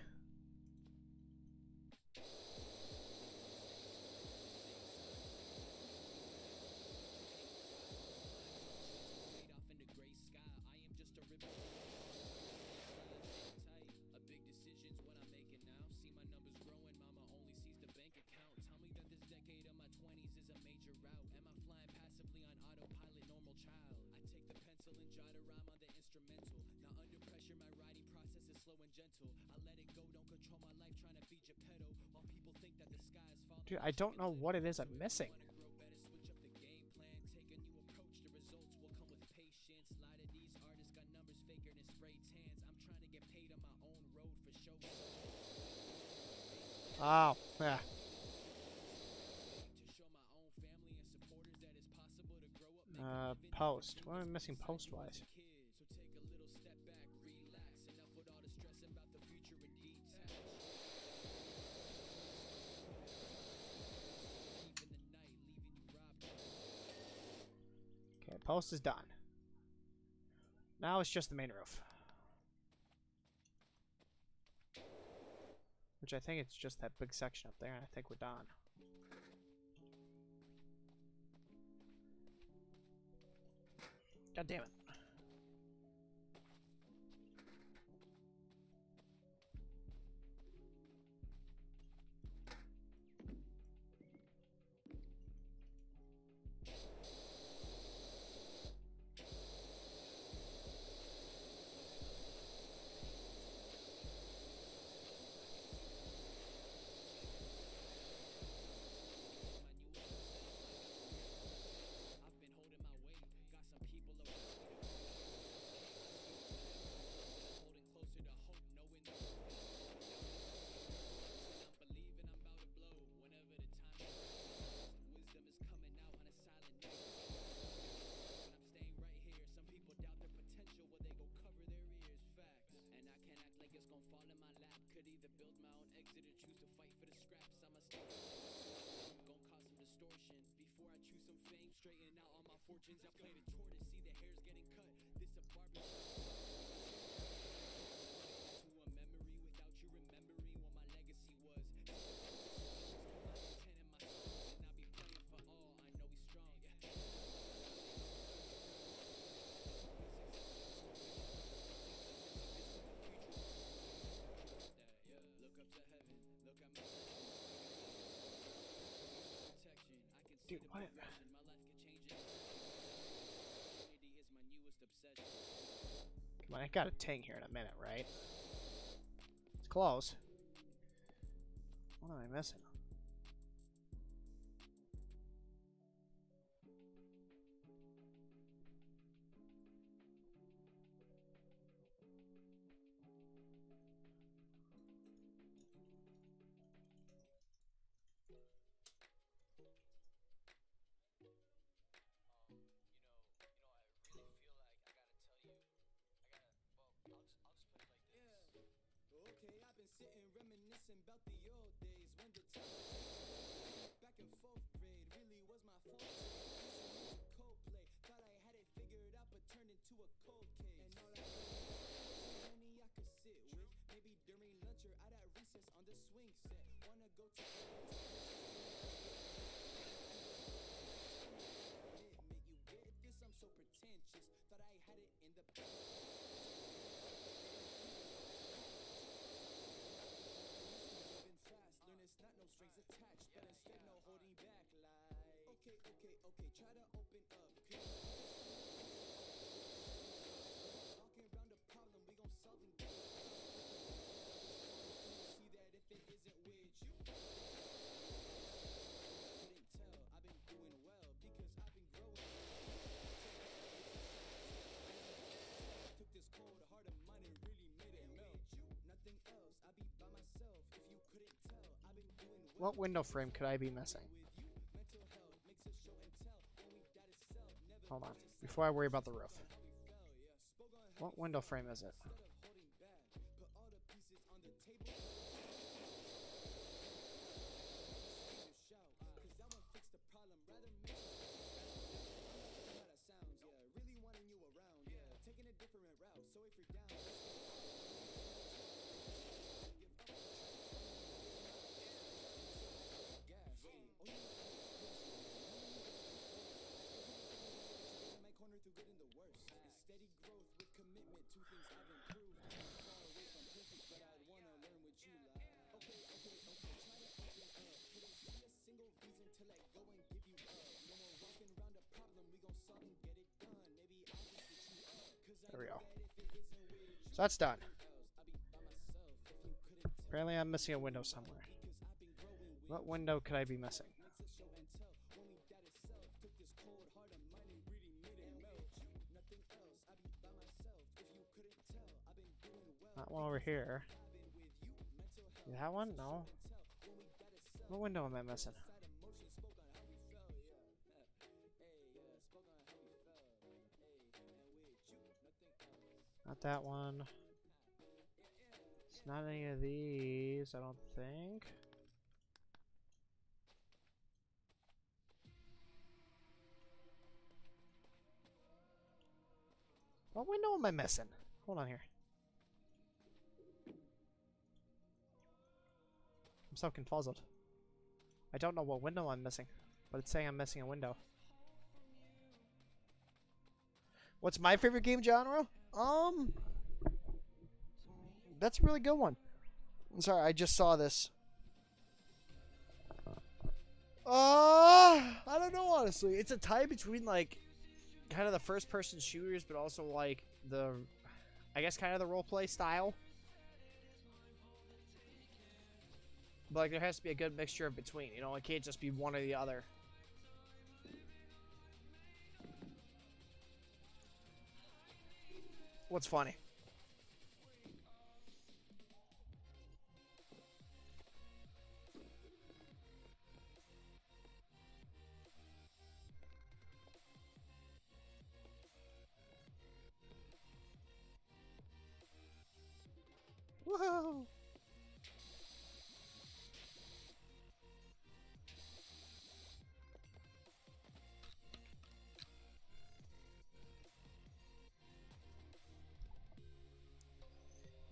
Dude, I don't know what it is I'm missing. Oh, yeah. Post. What am I missing post-wise? Okay, post is done. Now it's just the main roof. Which I think it's just that big section up there, and I think we're done. God damn it. straighten out all my fortunes. I played a tortoise, see the hair's getting cut. This a Barbie. To a memory without you remembering what my legacy was. Ten in my soul, and I be playing for all. I know he's strong. Look up to heaven, look at my protection. I can see Dude, the what? progression. My life can change it. Unity is my newest obsession. Come on, I got a ting here in a minute, right? It's close. What am I missing? Okay, I've been sitting reminiscing about the old days when the time back in 4th grade really was my fault. Coldplay, thought I had it figured out, but turned into a cold case. And all I was money I could sit with, maybe during lunch or out at recess on the swing set. Wanna go to you get this? I'm so pretentious. Thought I had it in the learn it's not no strings attached, but instead no holding back. Like, okay, try to open up. Walking around the problem, we gon' solve and get it. See that if it isn't with you, couldn't tell. I've been doing well because I've been growing. Took this cold heart of mine and really made it melt. Nothing else, I be by myself. If you couldn't tell. What window frame could I be missing? Hold on. Before I worry about the roof. What window frame is it? Taking a different route, so if you're down, my corner through good and the worst. It's steady growth with commitment. Two things I've improved. I'm far away from perfect, but I'd wanna learn what you like. Okay, try to open up. Couldn't see a single reason to let go and give you up. No more walking around a problem, we gon' solve and get it done. Maybe I'll just get you up. There we go. So that's done. Apparently I'm missing a window somewhere. What window could I be missing? That one over here. That one? No. What window am I missing? Not that one. It's not any of these, I don't think. What window am I missing? Hold on here. I'm so confuzzled. I don't know what window I'm missing, but it's saying I'm missing a window. What's my favorite game genre? That's a really good one. I'm sorry, I just saw this. I don't know, honestly. It's a tie between, like, kind of the first-person shooters, but also, like, I guess kind of the role-play style. But, like, there has to be a good mixture of between, you know? It can't just be one or the other. What's funny? Whoa!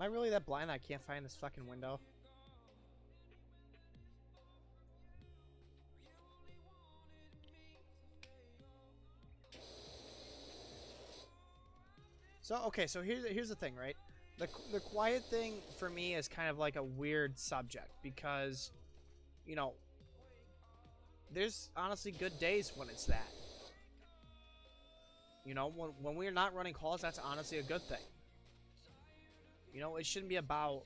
I really that blind that I can't find this fucking window? So, okay, so here's the thing, right? The quiet thing for me is kind of like a weird subject because, you know, there's honestly good days when it's that. You know, when we're not running calls, that's honestly a good thing. You know, it shouldn't be about,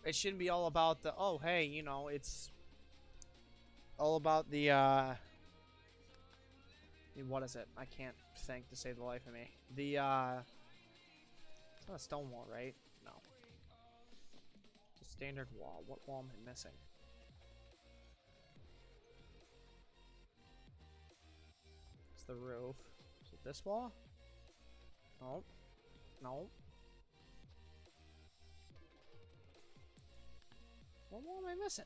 it shouldn't be all about the, oh, hey, you know, it's all about the, what is it? I can't think to save the life of me. The, it's not a stone wall, right? No. It's a standard wall. What wall am I missing? It's the roof. Is it this wall? Nope. Nope. What wall am I missing?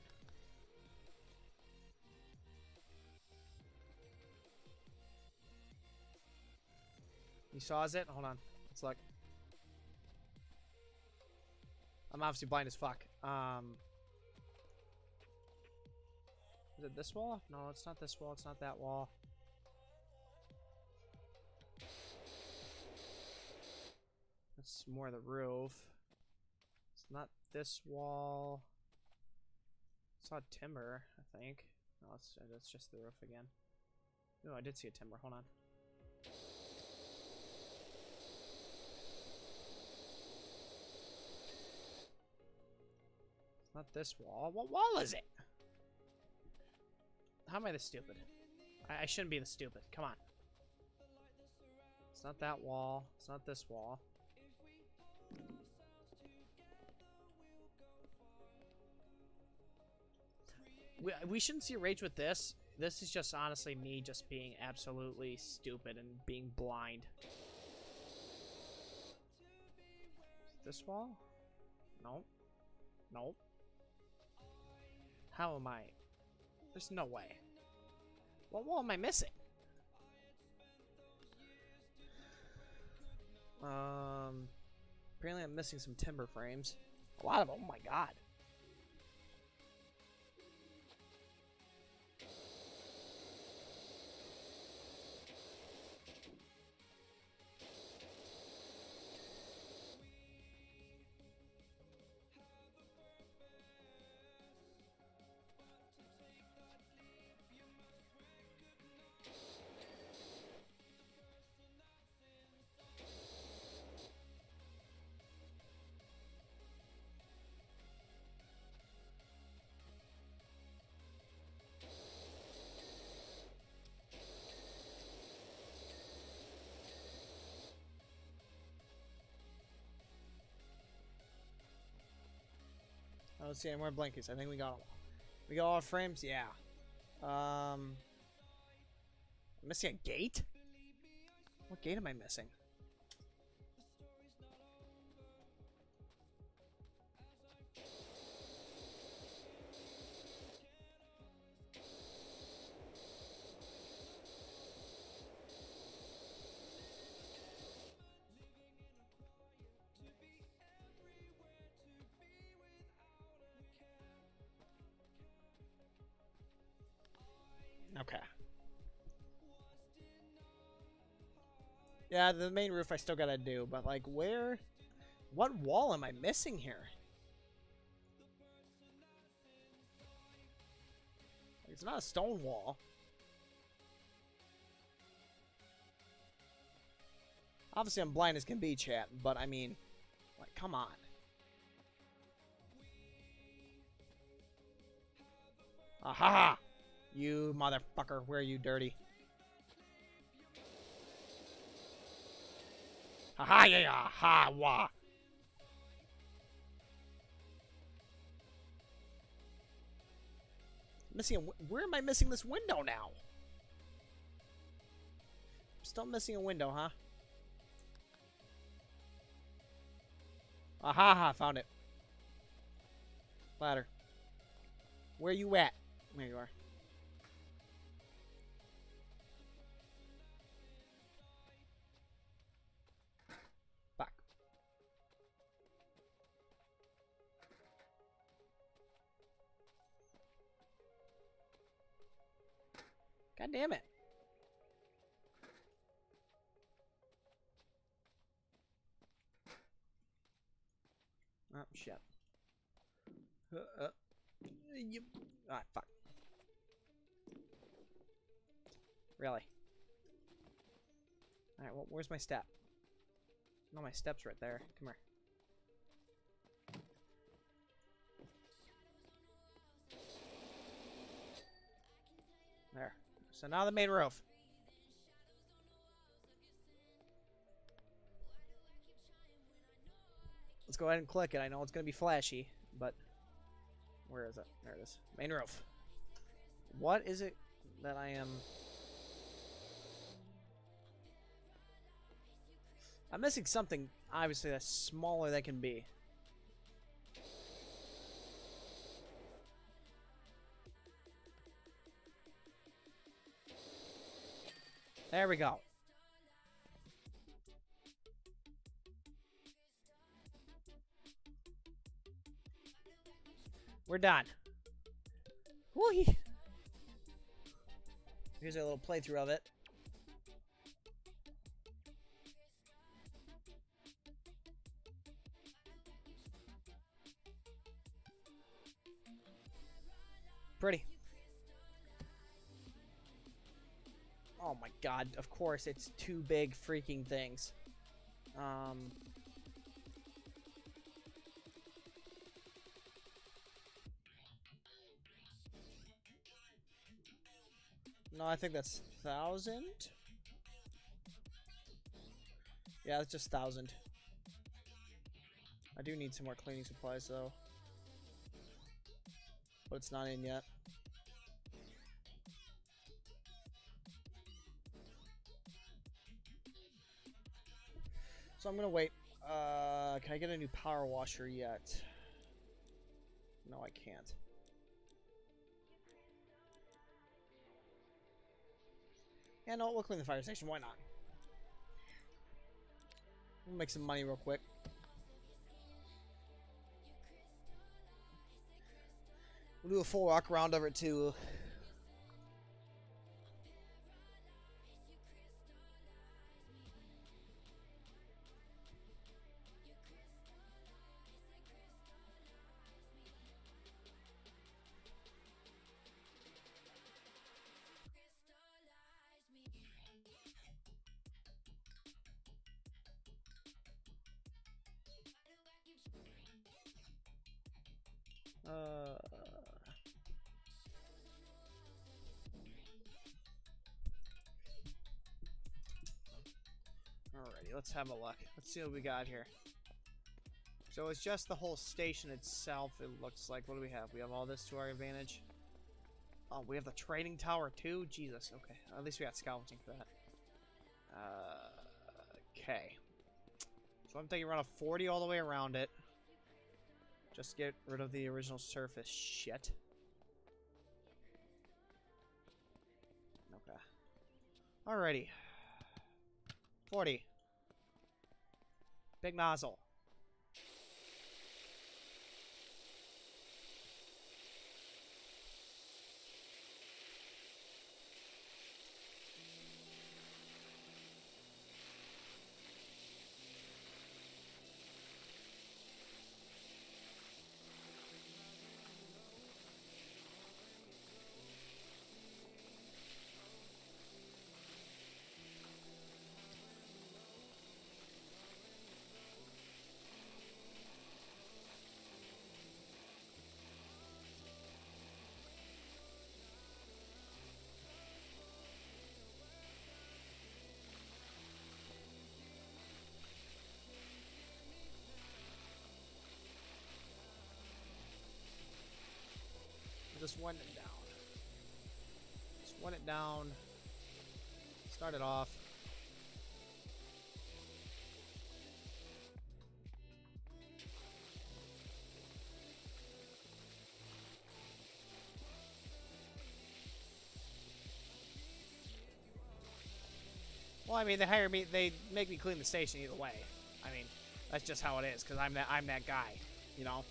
You saws it? Hold on. Let's look. I'm obviously blind as fuck. Is it this wall? No, it's not this wall. It's not that wall. It's more the roof. It's not this wall. Saw timber, I think. No, it's just the roof again. No, I did see a timber. Hold on. It's not this wall. What wall is it? How am I this stupid? I shouldn't be this stupid. Come on. It's not that wall. It's not this wall. We shouldn't see rage with this. This is just honestly me just being absolutely stupid and being blind. This wall? Nope. Nope. How am I? There's no way. What wall am I missing? Apparently I'm missing some timber frames. A lot of them. Oh my god. I don't see any more blankets. I think we got them all. We got all our frames? Yeah. I'm missing a gate? What gate am I missing? Okay. Yeah, the main roof I still gotta do, but like where? What wall am I missing here? It's not a stone wall. Obviously I'm blind as can be, chat, but I mean, like, come on. Aha! You motherfucker, where are you, dirty? Haha, yeah, ha, wah. Missing where am I missing this window now? I'm still missing a window, huh? Aha, ha, found it. Ladder. Where you at? There you are. God damn it. Oh, shit. Yep. Ah, fuck. Really? Alright, well, where's my step? No, my step's right there. Come here. There. So now the main roof. Let's go ahead and click it. I know it's going to be flashy, but where is it? There it is. Main roof. What is it that I am... I'm missing something, obviously, that's smaller than can be. There we go. We're done. Whee! Here's a little playthrough of it. Pretty. Oh my god, of course it's two big freaking things. No, I think that's 1,000. Yeah, that's just 1,000. I do need some more cleaning supplies though. But it's not in yet. So I'm gonna wait. Can I get a new power washer yet? No, I can't. Yeah, no, we'll clean the fire station. Why not? We'll make some money real quick. We'll do a full walk around of it too. Alrighty, let's have a look. Let's see what we got here. So it's just the whole station itself, it looks like. What do we have? We have all this to our advantage. Oh, we have the trading tower too? Jesus, okay. At least we got scavenging for that. Okay. So I'm thinking around a 40 all the way around it. Just get rid of the original surface shit. Okay. Alrighty. 40. Big nozzle. Just wind it down. Just wind it down. Start it off. Well, I mean, they hire me. They make me clean the station either way. I mean, that's just how it is. Cause I'm that guy, you know.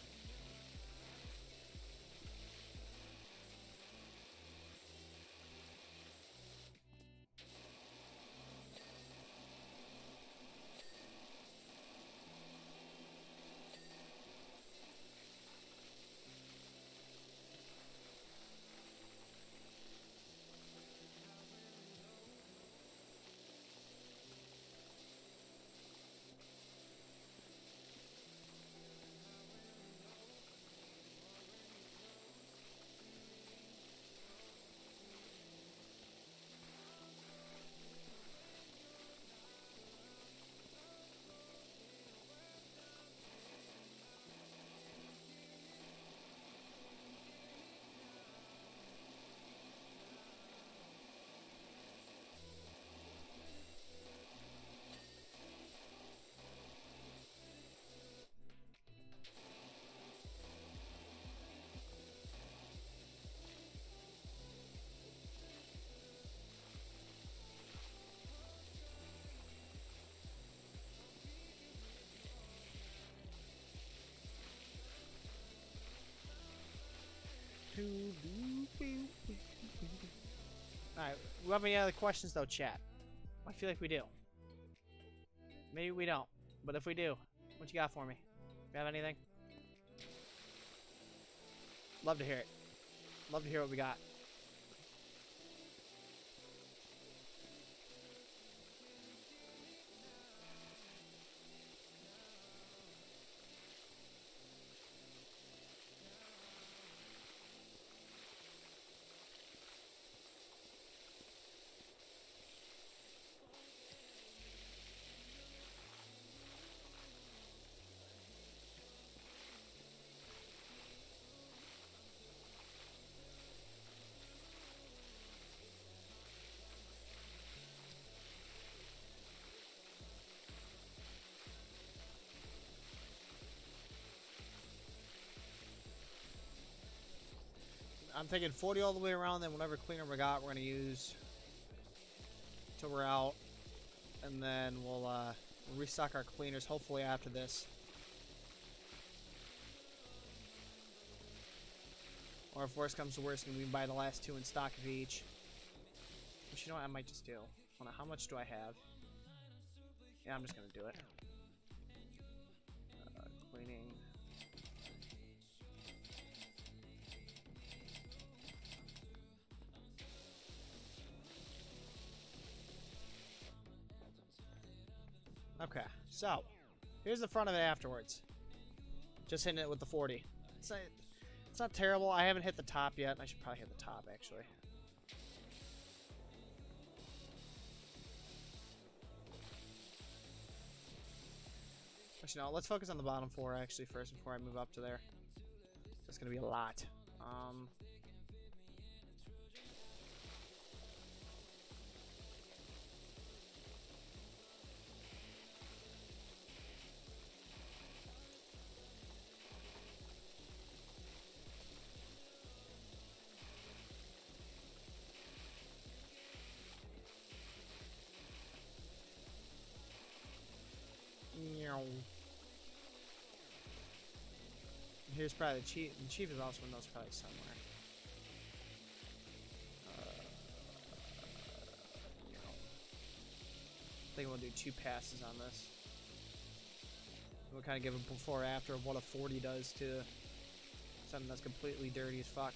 Alright, we have any other questions though, chat? I feel like we do. Maybe we don't, but if we do, what you got for me? You have anything? Love to hear it. Love to hear what we got. I'm taking 40 all the way around, then whatever cleaner we got, we're going to use till we're out. And then we'll restock our cleaners, hopefully after this. Or if worse comes to worse, we can buy the last 2 in stock of each. Which, you know what, I might just do. Hold on, how much do I have? Yeah, I'm just going to do it. Cleaning. Okay, so here's the front of it afterwards. Just hitting it with the 40. It's not terrible. I haven't hit the top yet. I should probably hit the top actually. Actually, no. Let's focus on the bottom 4 actually first before I move up to there. That's gonna be a lot. Here's probably the chief. The chief is also in those probably somewhere. I think we'll do 2 passes on this. We'll kind of give a before after of what a 40 does to something that's completely dirty as fuck.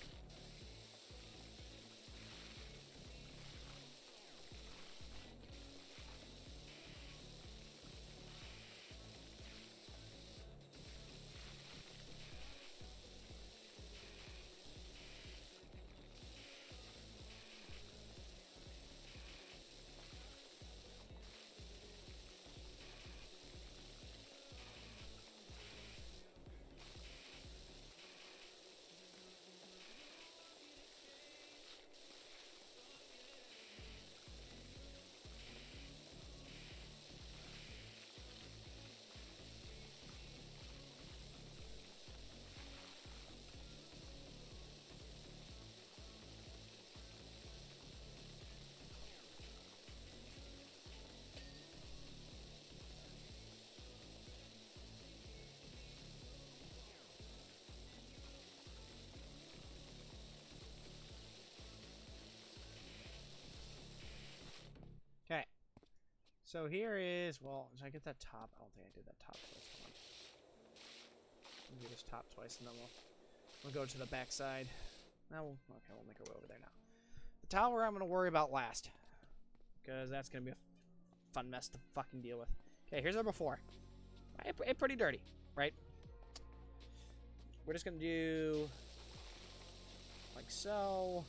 Okay. So here is, well, did I get that top? I don't think I did that top twice. Hold on. We'll do this top twice and then we'll go to the back side. Now we'll make our way over there now. The tower I'm gonna worry about last. Because that's gonna be a fun mess to fucking deal with. Okay, here's our before. It's pretty dirty, right? We're just gonna do like so.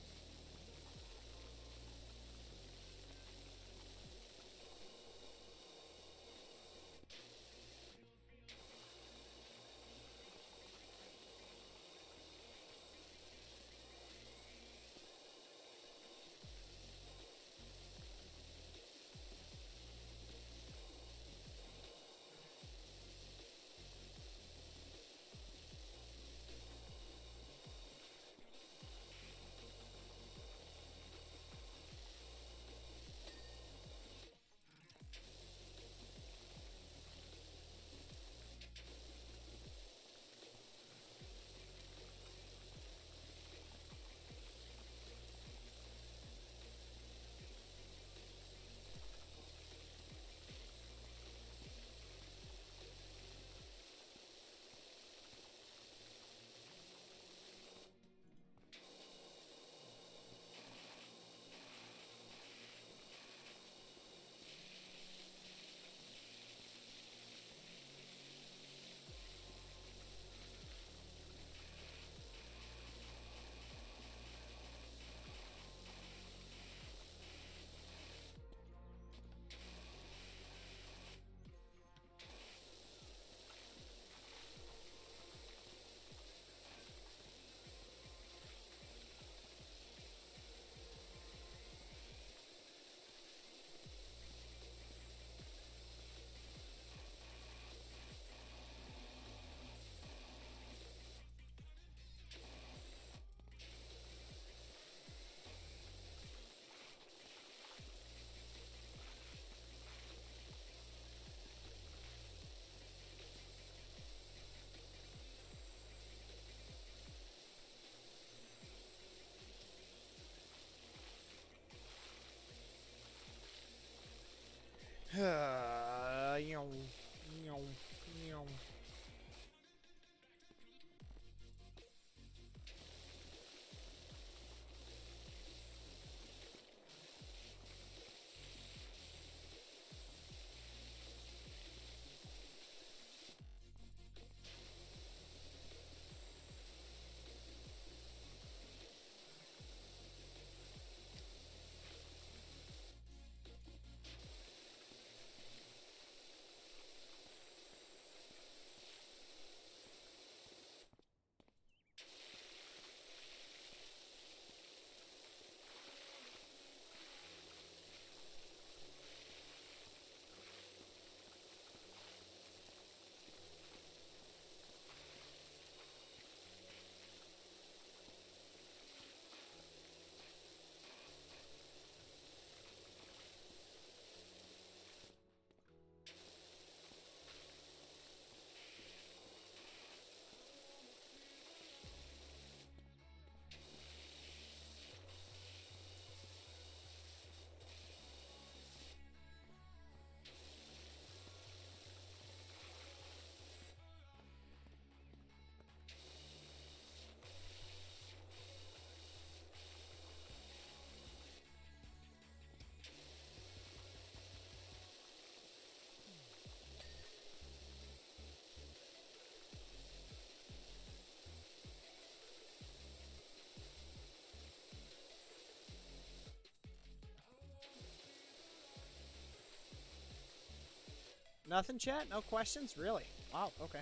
Nothing, chat? No questions? Really? Wow, okay.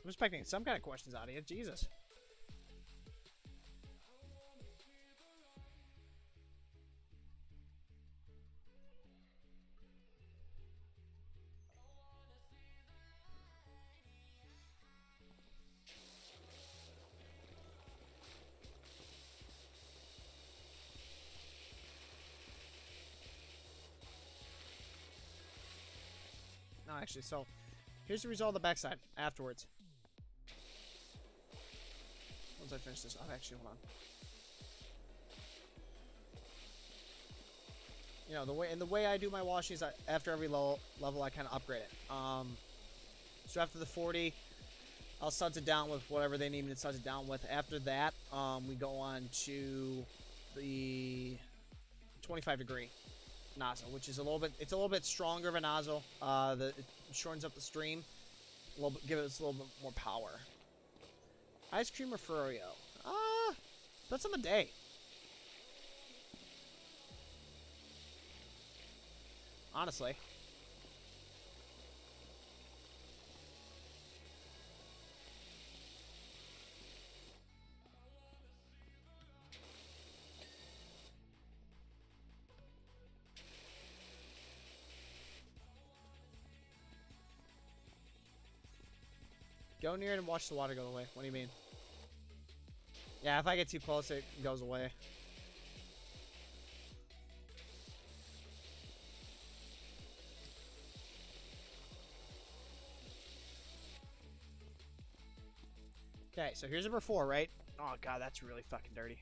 I'm expecting some kind of questions out of you. Jesus. No, actually, so here's the result of the backside afterwards. Once I finish this off, actually, hold on. You know, the way I do my washing is after every level I kind of upgrade it. So after the 40, I'll suds it down with whatever they need me to suds it down with. After that, we go on to the 25 degree nozzle, which is a little bit stronger of a nozzle. It shortens up the stream a little bit, give it a little bit more power. Ice cream or Froyo? That's on the day. Honestly. Go near it and watch the water go away. What do you mean? Yeah, if I get too close, it goes away. Okay, so here's number 4, right? Oh god, that's really fucking dirty.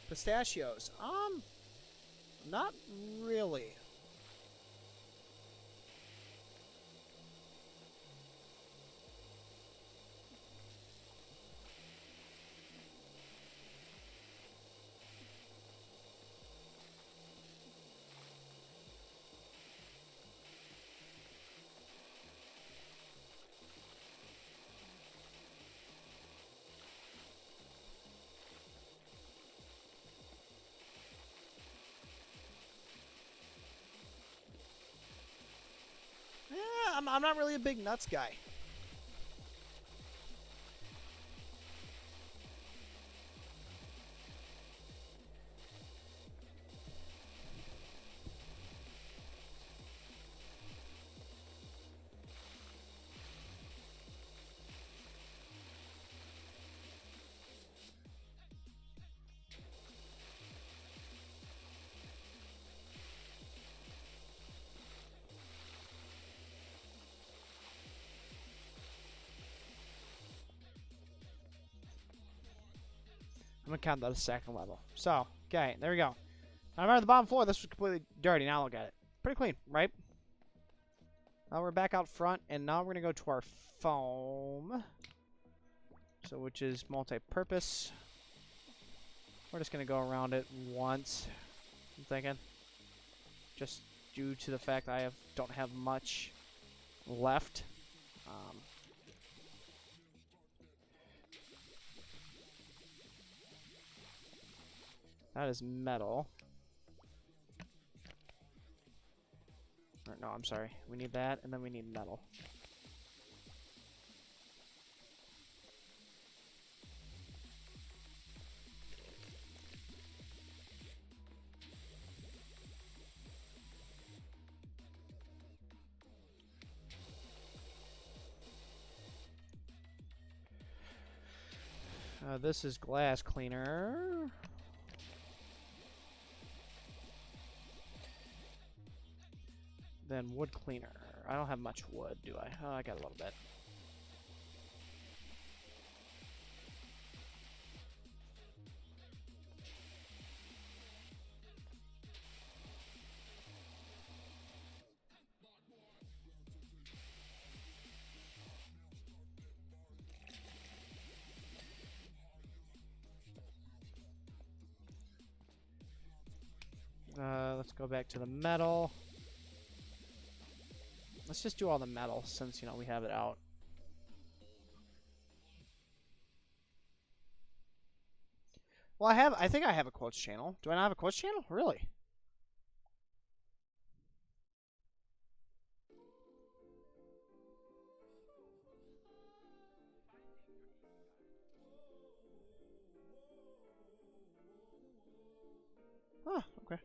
Pistachios. Not really. I'm not really a big nuts guy. I'm gonna count that as second level. So, okay, there we go. Now I'm on the bottom floor. This was completely dirty. Now look at it. Pretty clean, right? Now we're back out front, and now we're gonna go to our foam. So, which is multi-purpose. We're just gonna go around it once. I'm thinking, just due to the fact that I don't have much left. That is metal. Or, no, I'm sorry. We need that, and then we need metal. This is glass cleaner. Then wood cleaner. I don't have much wood, do I? Oh, I got a little bit. Let's go back to the metal. Let's just do all the metal since, you know, we have it out. Well, I think I have a quotes channel. Do I not have a quotes channel? Really? Oh, okay.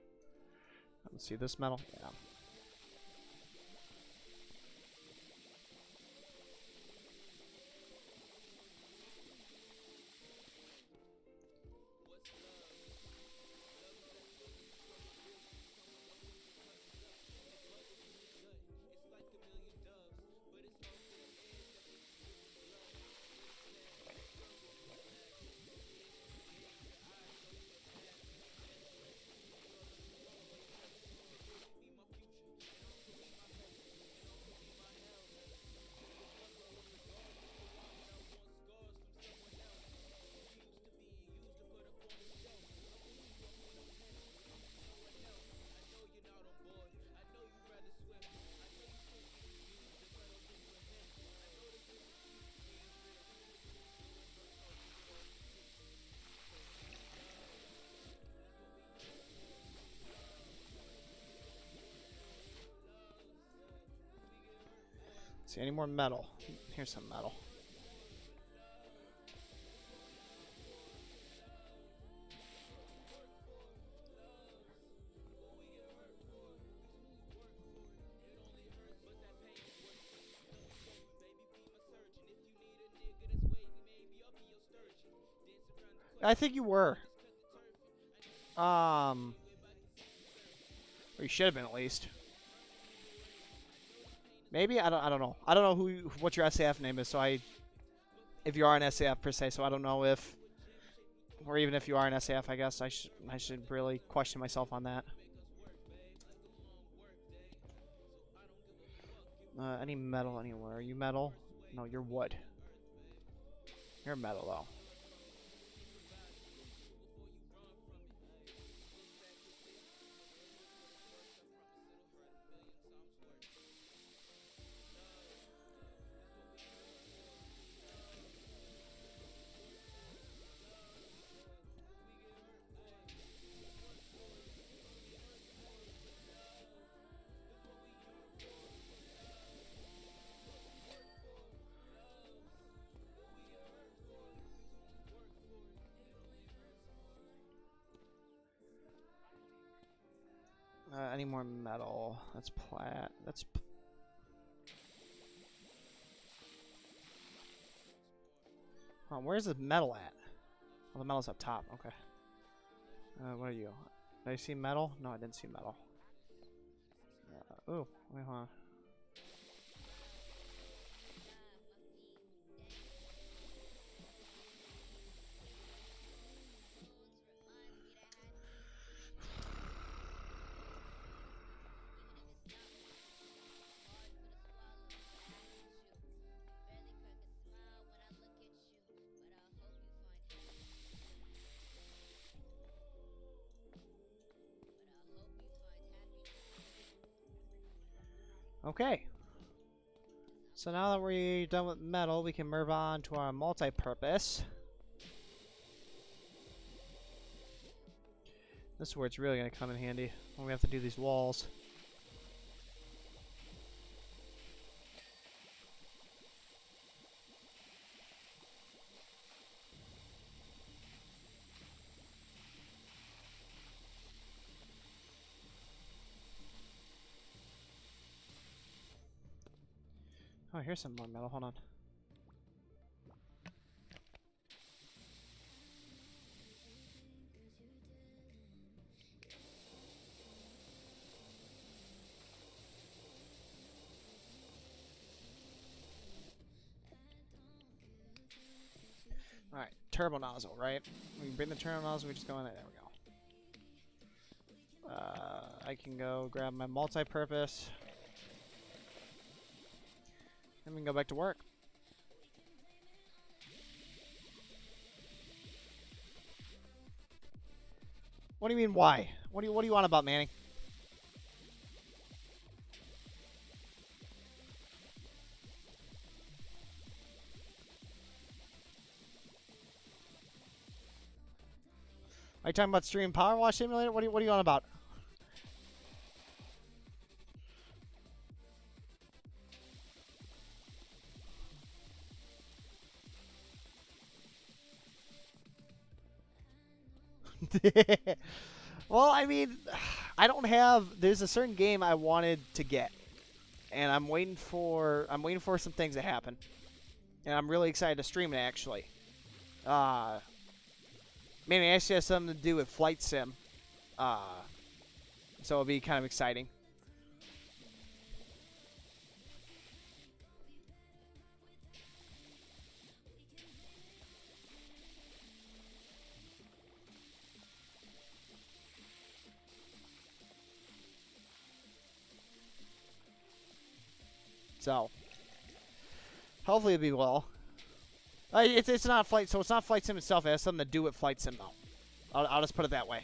Let's see this metal. Yeah. See any more metal? Here's some metal. I think you were. Or you should have been at least. Maybe I don't know. I don't know what your SAF name is. So if you are an SAF per se, so I don't know if, or even if you are an SAF, I guess I should really question myself on that. Any metal anywhere? Are you metal? No, you're wood. You're metal though. Any more metal? That's plat. That's. Oh, where's the metal at? Oh, the metal's up top. Okay. What are you? Did I see metal? No, I didn't see metal. Oh, wait, hold on. Okay. So now that we're done with metal, we can move on to our multi-purpose. This is where it's really going to come in handy when we have to do these walls. Oh, here's some more metal. Hold on. Alright, turbo nozzle, right? We can bring the turbo nozzle, we just go in there. There we go. I can go grab my multi-purpose. And we can go back to work. What do you mean, why? What do you want about Manning? Are you talking about Stream Power Wash Simulator? What are you on about? Well, I mean, I don't have. There's a certain game I wanted to get, and I'm waiting for some things to happen, and I'm really excited to stream it actually. Man, it actually has something to do with Flight Sim, so it'll be kind of exciting. So, hopefully it'll be well. It's not Flight, so it's not Flight Sim itself. It has something to do with Flight Sim, though. I'll just put it that way.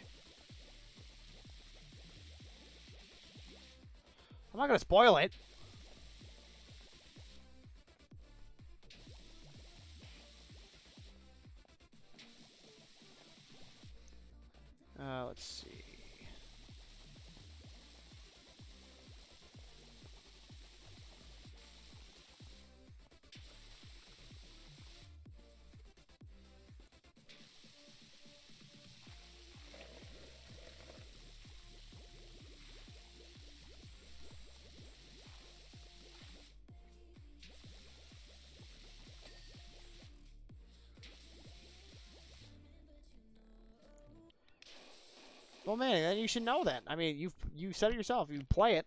I'm not gonna spoil it. Let's see. Well, man, then you should know that. I mean, you said it yourself. You play it.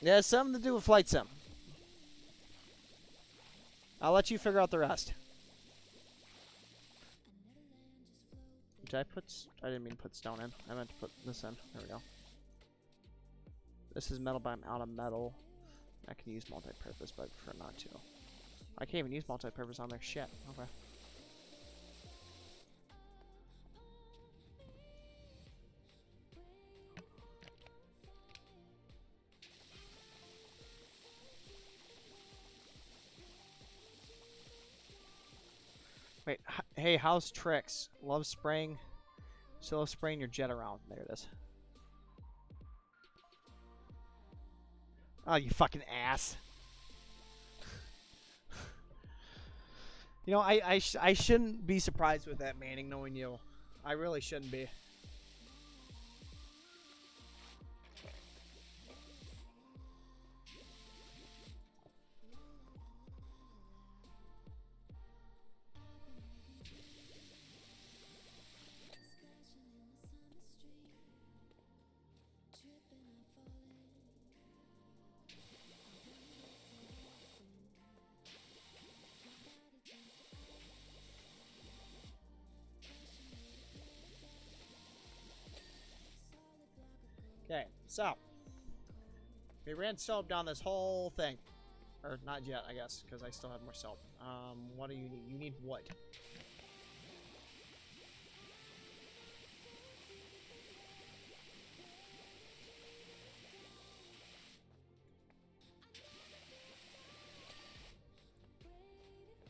It has something to do with Flight Sim. I'll let you figure out the rest. Did I put... I didn't mean to put stone in. I meant to put this in. There we go. This is metal, but I'm out of metal. I can use multi-purpose, but I prefer not to. I can't even use multi-purpose on there. Shit. Okay. Wait, hey, how's Tricks? Love spraying, still spraying your jet around. There it is. Oh, you fucking ass. You know, I shouldn't be surprised with that, Manning, knowing you. I really shouldn't be. Okay, so we ran soap down this whole thing, or not yet, I guess, because I still have more soap. What do you need? You need wood.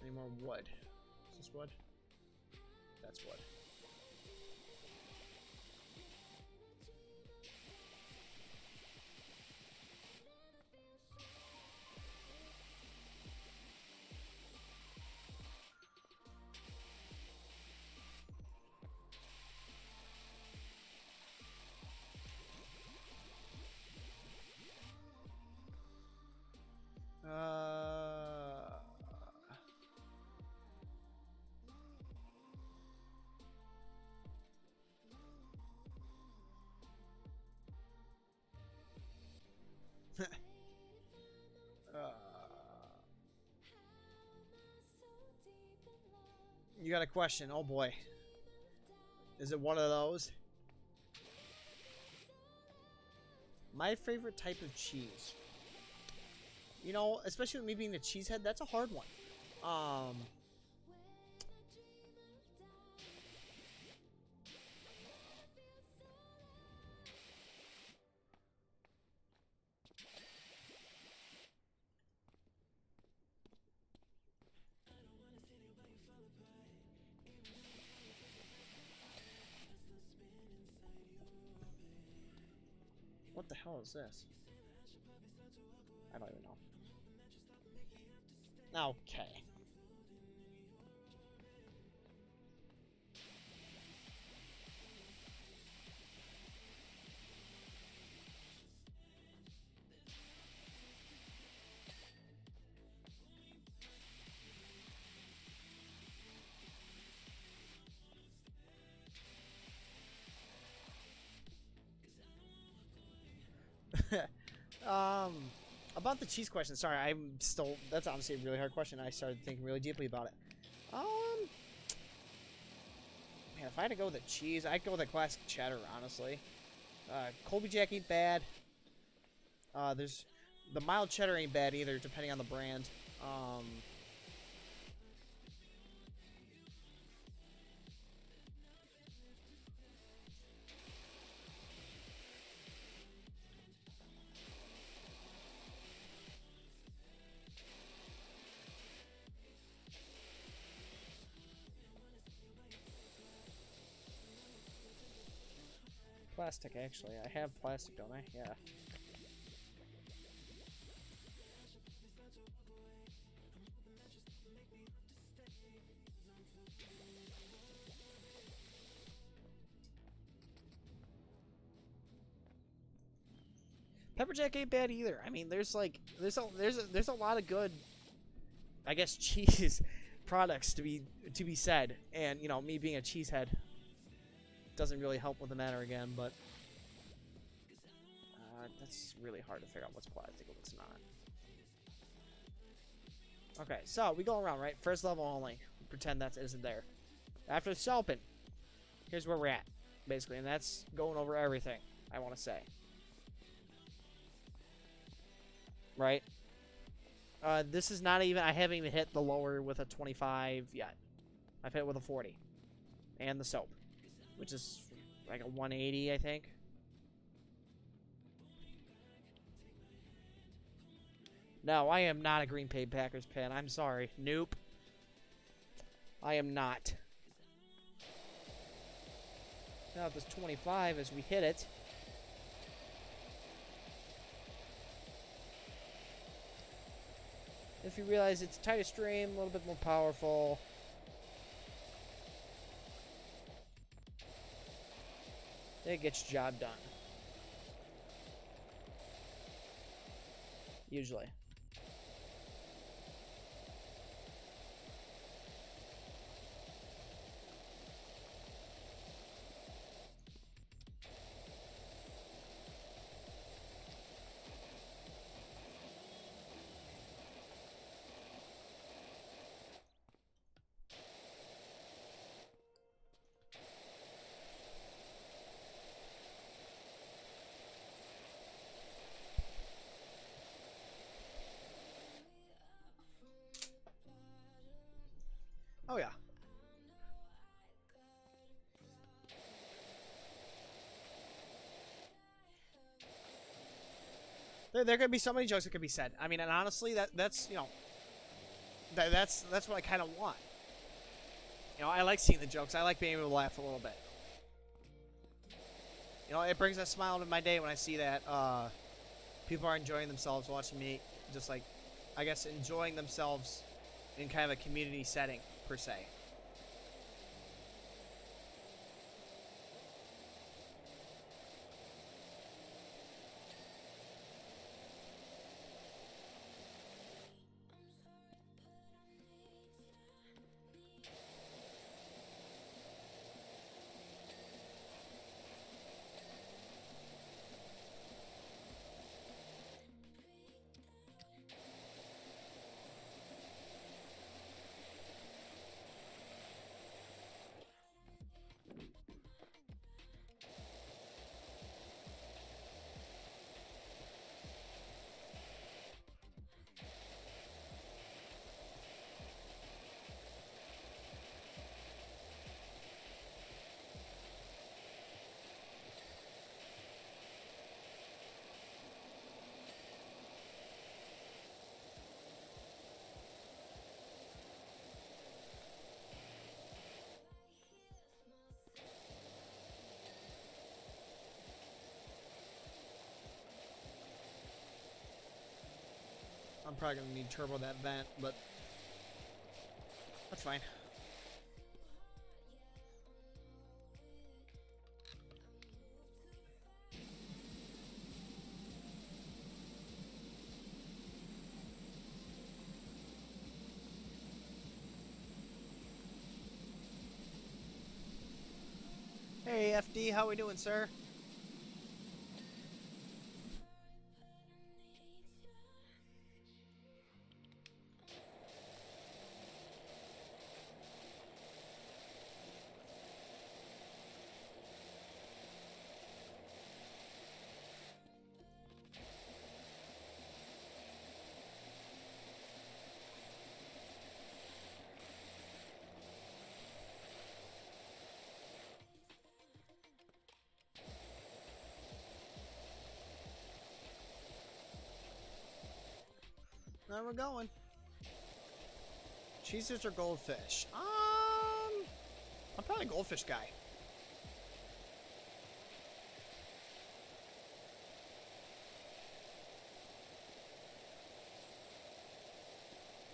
Any more wood? Is this wood? That's wood. You got a question? Oh boy. Is it one of those? My favorite type of cheese. You know, especially with me being the cheesehead, that's a hard one. What the hell is this? I don't even know. Okay. About the cheese question. Sorry, I'm still. That's honestly a really hard question. I started thinking really deeply about it. Man, if I had to go with the cheese, I'd go with the classic cheddar. Honestly, Colby Jack ain't bad. There's the mild cheddar ain't bad either, depending on the brand. Plastic, actually. I have plastic, don't I? Yeah. Pepper Jack ain't bad either. I mean, there's a lot of good, I guess, cheese products to be said, and you know, me being a cheesehead doesn't really help with the matter again, but that's really hard to figure out what's plastic and what's not. Okay, so we go around, right? First level only. Pretend that isn't there. After the Selpin, here's where we're at, basically, and that's going over everything, I want to say. Right? This is not even, I haven't even hit the lower with a 25 yet. I've hit with a 40. And the soap, which is like a 180, I think. No, I am not a Green Bay Packers fan. I'm sorry. Nope. I am not. Now this 25 as we hit it. If you realize it's a tighter stream, a little bit more powerful. It gets the job done. Usually. Oh, yeah. There could be so many jokes that could be said. I mean, and honestly, that's you know, that's what I kind of want. You know, I like seeing the jokes. I like being able to laugh a little bit. You know, it brings a smile to my day when I see that people are enjoying themselves watching me, just like, I guess, enjoying themselves in kind of a community setting, per se. probably gonna need turbo that vent, but that's fine. Hey FD, how we doing, sir? There we're going. Cheeses or goldfish? I'm probably a goldfish guy.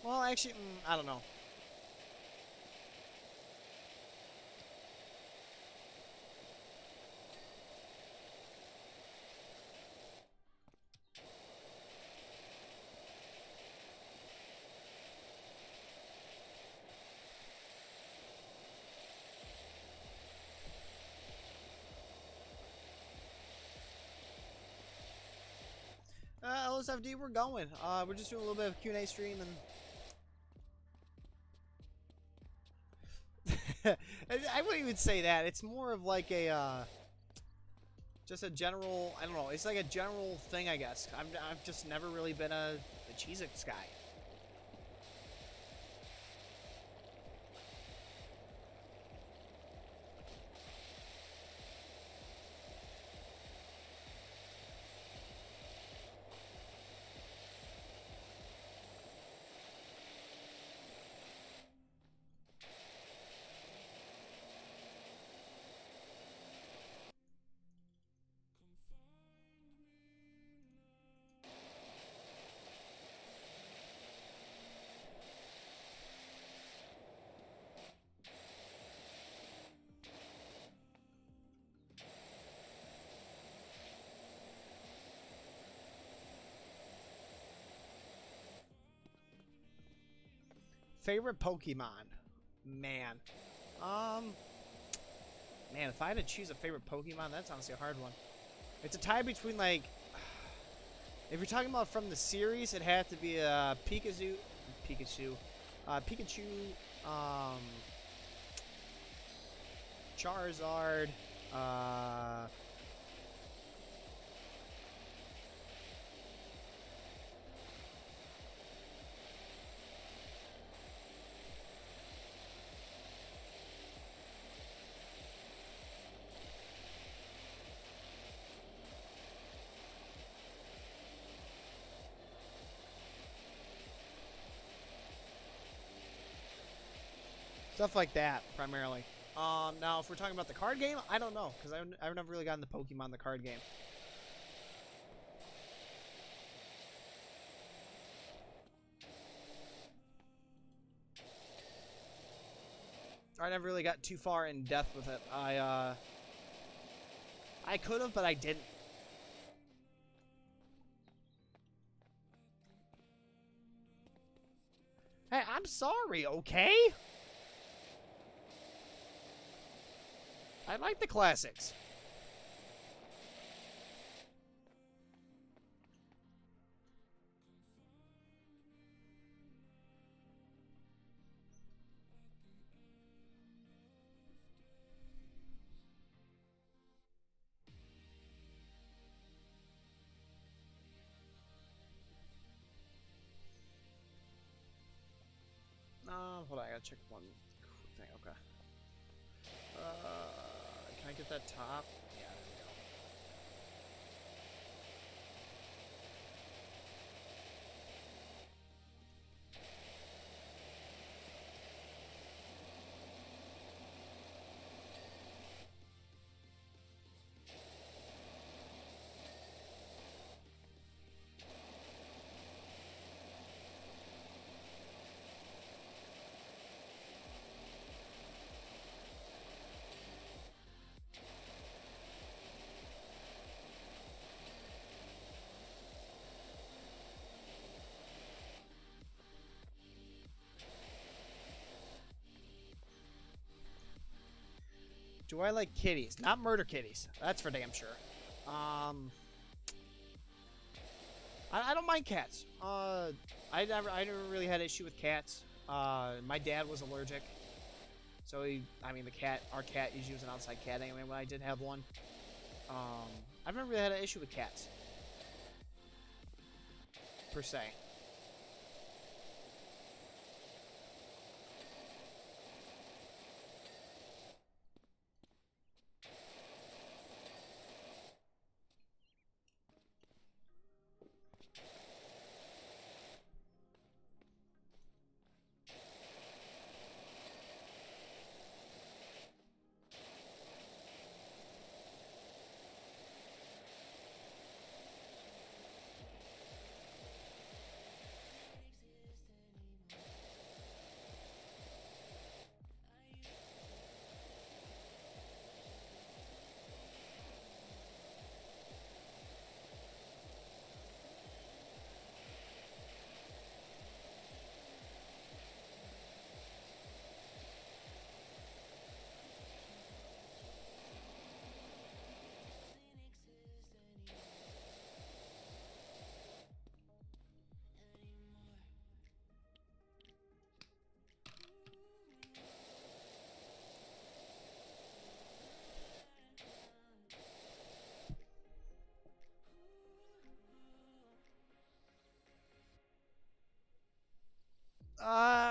Well, actually, I don't know. LSFD, we're going. We're just doing a little bit of Q&A stream and I wouldn't even say that. It's more of like a just a general. I don't know. It's like a general thing, I guess. I've just never really been a Cheez-Its guy. Favorite Pokemon? Man. Man, if I had to choose a favorite Pokemon, that's honestly a hard one. It's a tie between, like, if you're talking about from the series, it had to be a Pikachu, Charizard, stuff like that, primarily. Now, if we're talking about the card game, I don't know, because I've never really gotten the Pokemon the card game. I never really got too far in depth with it. I could have, but I didn't. Hey, I'm sorry, okay? I like the classics. Hold on, I gotta check one thing. Okay. Can I get that top? Yeah, there we go. Do I like kitties? Not murder kitties. That's for damn sure. I don't mind cats. I never really had an issue with cats. My dad was allergic, so our cat usually was an outside cat anyway. When I did have one, I've never really had an issue with cats per se.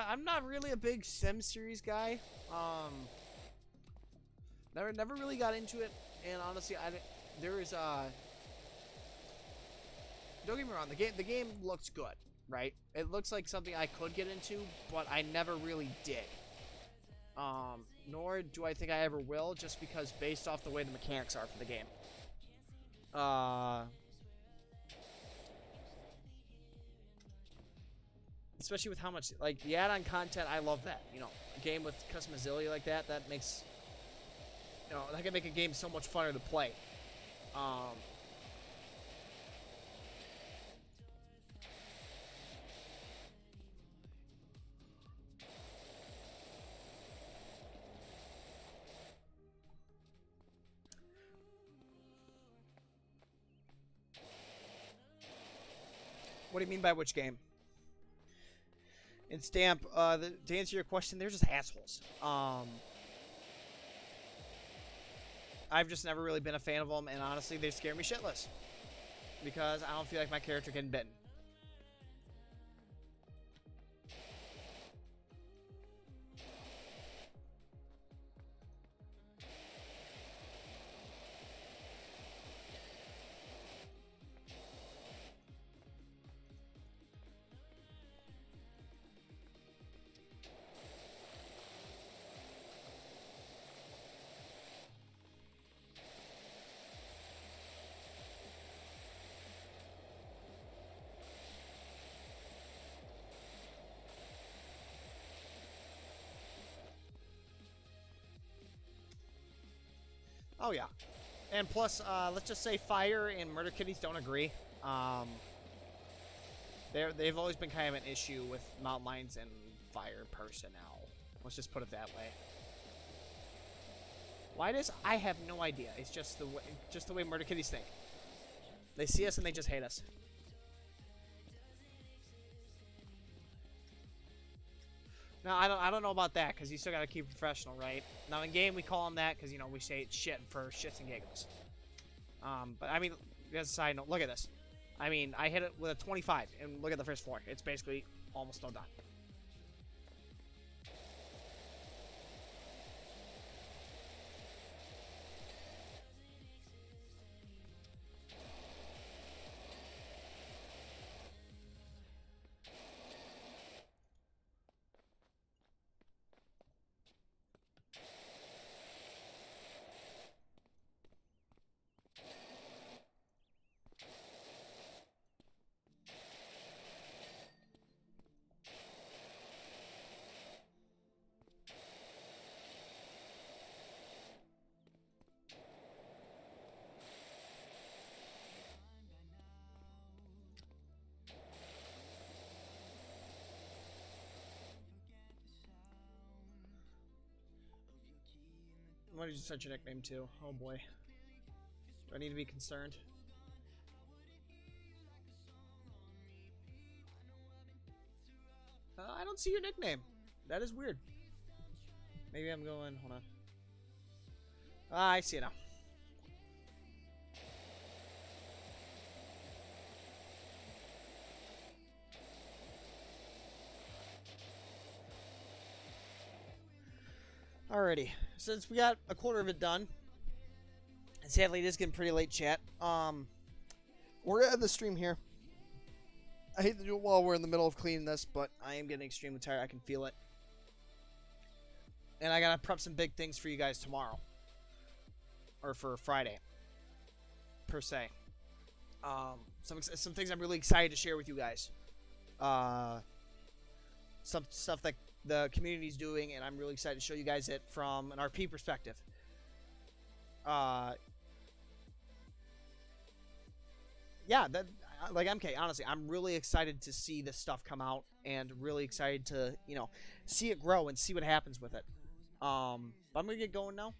I'm not really a big Sim series guy. Never really got into it, and honestly, don't get me wrong, the game looks good, right? It looks like something I could get into, but I never really did. Nor do I think I ever will, just because based off the way the mechanics are for the game. Especially with how much, like, the add-on content, I love that. You know, a game with customizability like that, that makes, that can make a game so much funner to play. What do you mean by which game? And Stamp, to answer your question, they're just assholes. I've just never really been a fan of them, and honestly, they scare me shitless. Because I don't feel like my character getting bitten. Oh, yeah. And plus, let's just say Fire and Murder Kitties don't agree. They've always been kind of an issue with Mountain Lions and Fire personnel. Let's just put it that way. Why it is? I have no idea. It's just the way Murder Kitties think. They see us and they just hate us. No, I don't know about that, because you still got to keep it professional, right? Now, in game, we call them that because, we say it's shit for shits and giggles. But, I mean, as a side note, look at this. I mean, I hit it with a 25, and look at the first floor. It's basically almost all done. Why did you set your nickname too? Oh boy. Do I need to be concerned? I don't see your nickname. That is weird. Maybe I'm going... Hold on. Ah, I see it now. Alrighty. Since we got a quarter of it done, and sadly it is getting pretty late, chat. We're gonna end the stream here. I hate to do it while we're in the middle of cleaning this, but I am getting extremely tired. I can feel it. And I gotta prep some big things for you guys tomorrow. Or for Friday. Per se. Some things I'm really excited to share with you guys. Some stuff that the community's doing, and I'm really excited to show you guys it from an RP perspective. Yeah, that... Like MK, honestly, I'm really excited to see this stuff come out and really excited to, you know, see it grow and see what happens with it. But I'm going to get going now.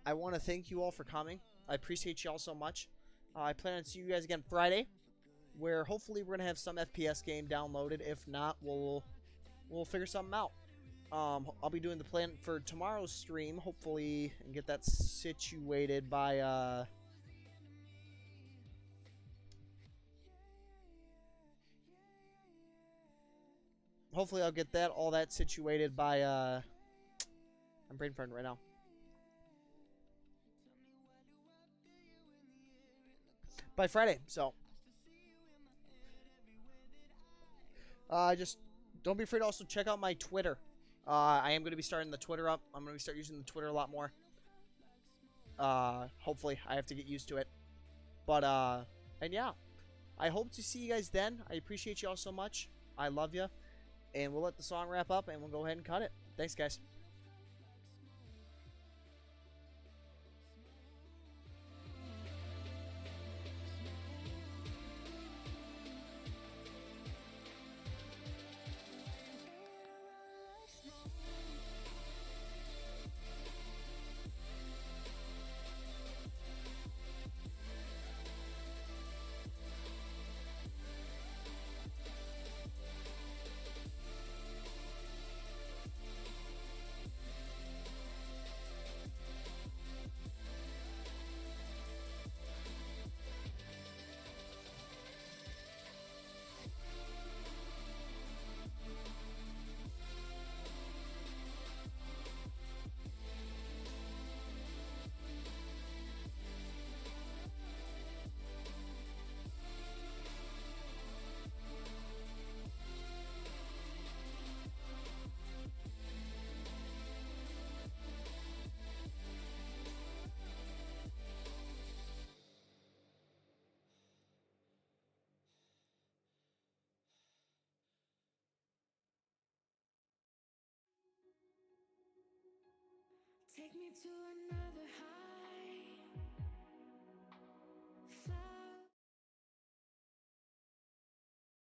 I want to thank you all for coming. I appreciate you all so much. I plan on seeing you guys again Friday, where hopefully we're going to have some FPS game downloaded. If not, we'll figure something out. I'll be doing the plan for tomorrow's stream, hopefully, and get that situated by, hopefully I'll get all that situated by, I'm brain farting right now. By Friday, so. Just don't be afraid to also check out my Twitter. I am going to be starting the Twitter up. I'm going to start using the Twitter a lot more. Hopefully, I have to get used to it. But, and yeah. I hope to see you guys then. I appreciate you all so much. I love you. And we'll let the song wrap up, and we'll go ahead and cut it. Thanks, guys. Take me to another high.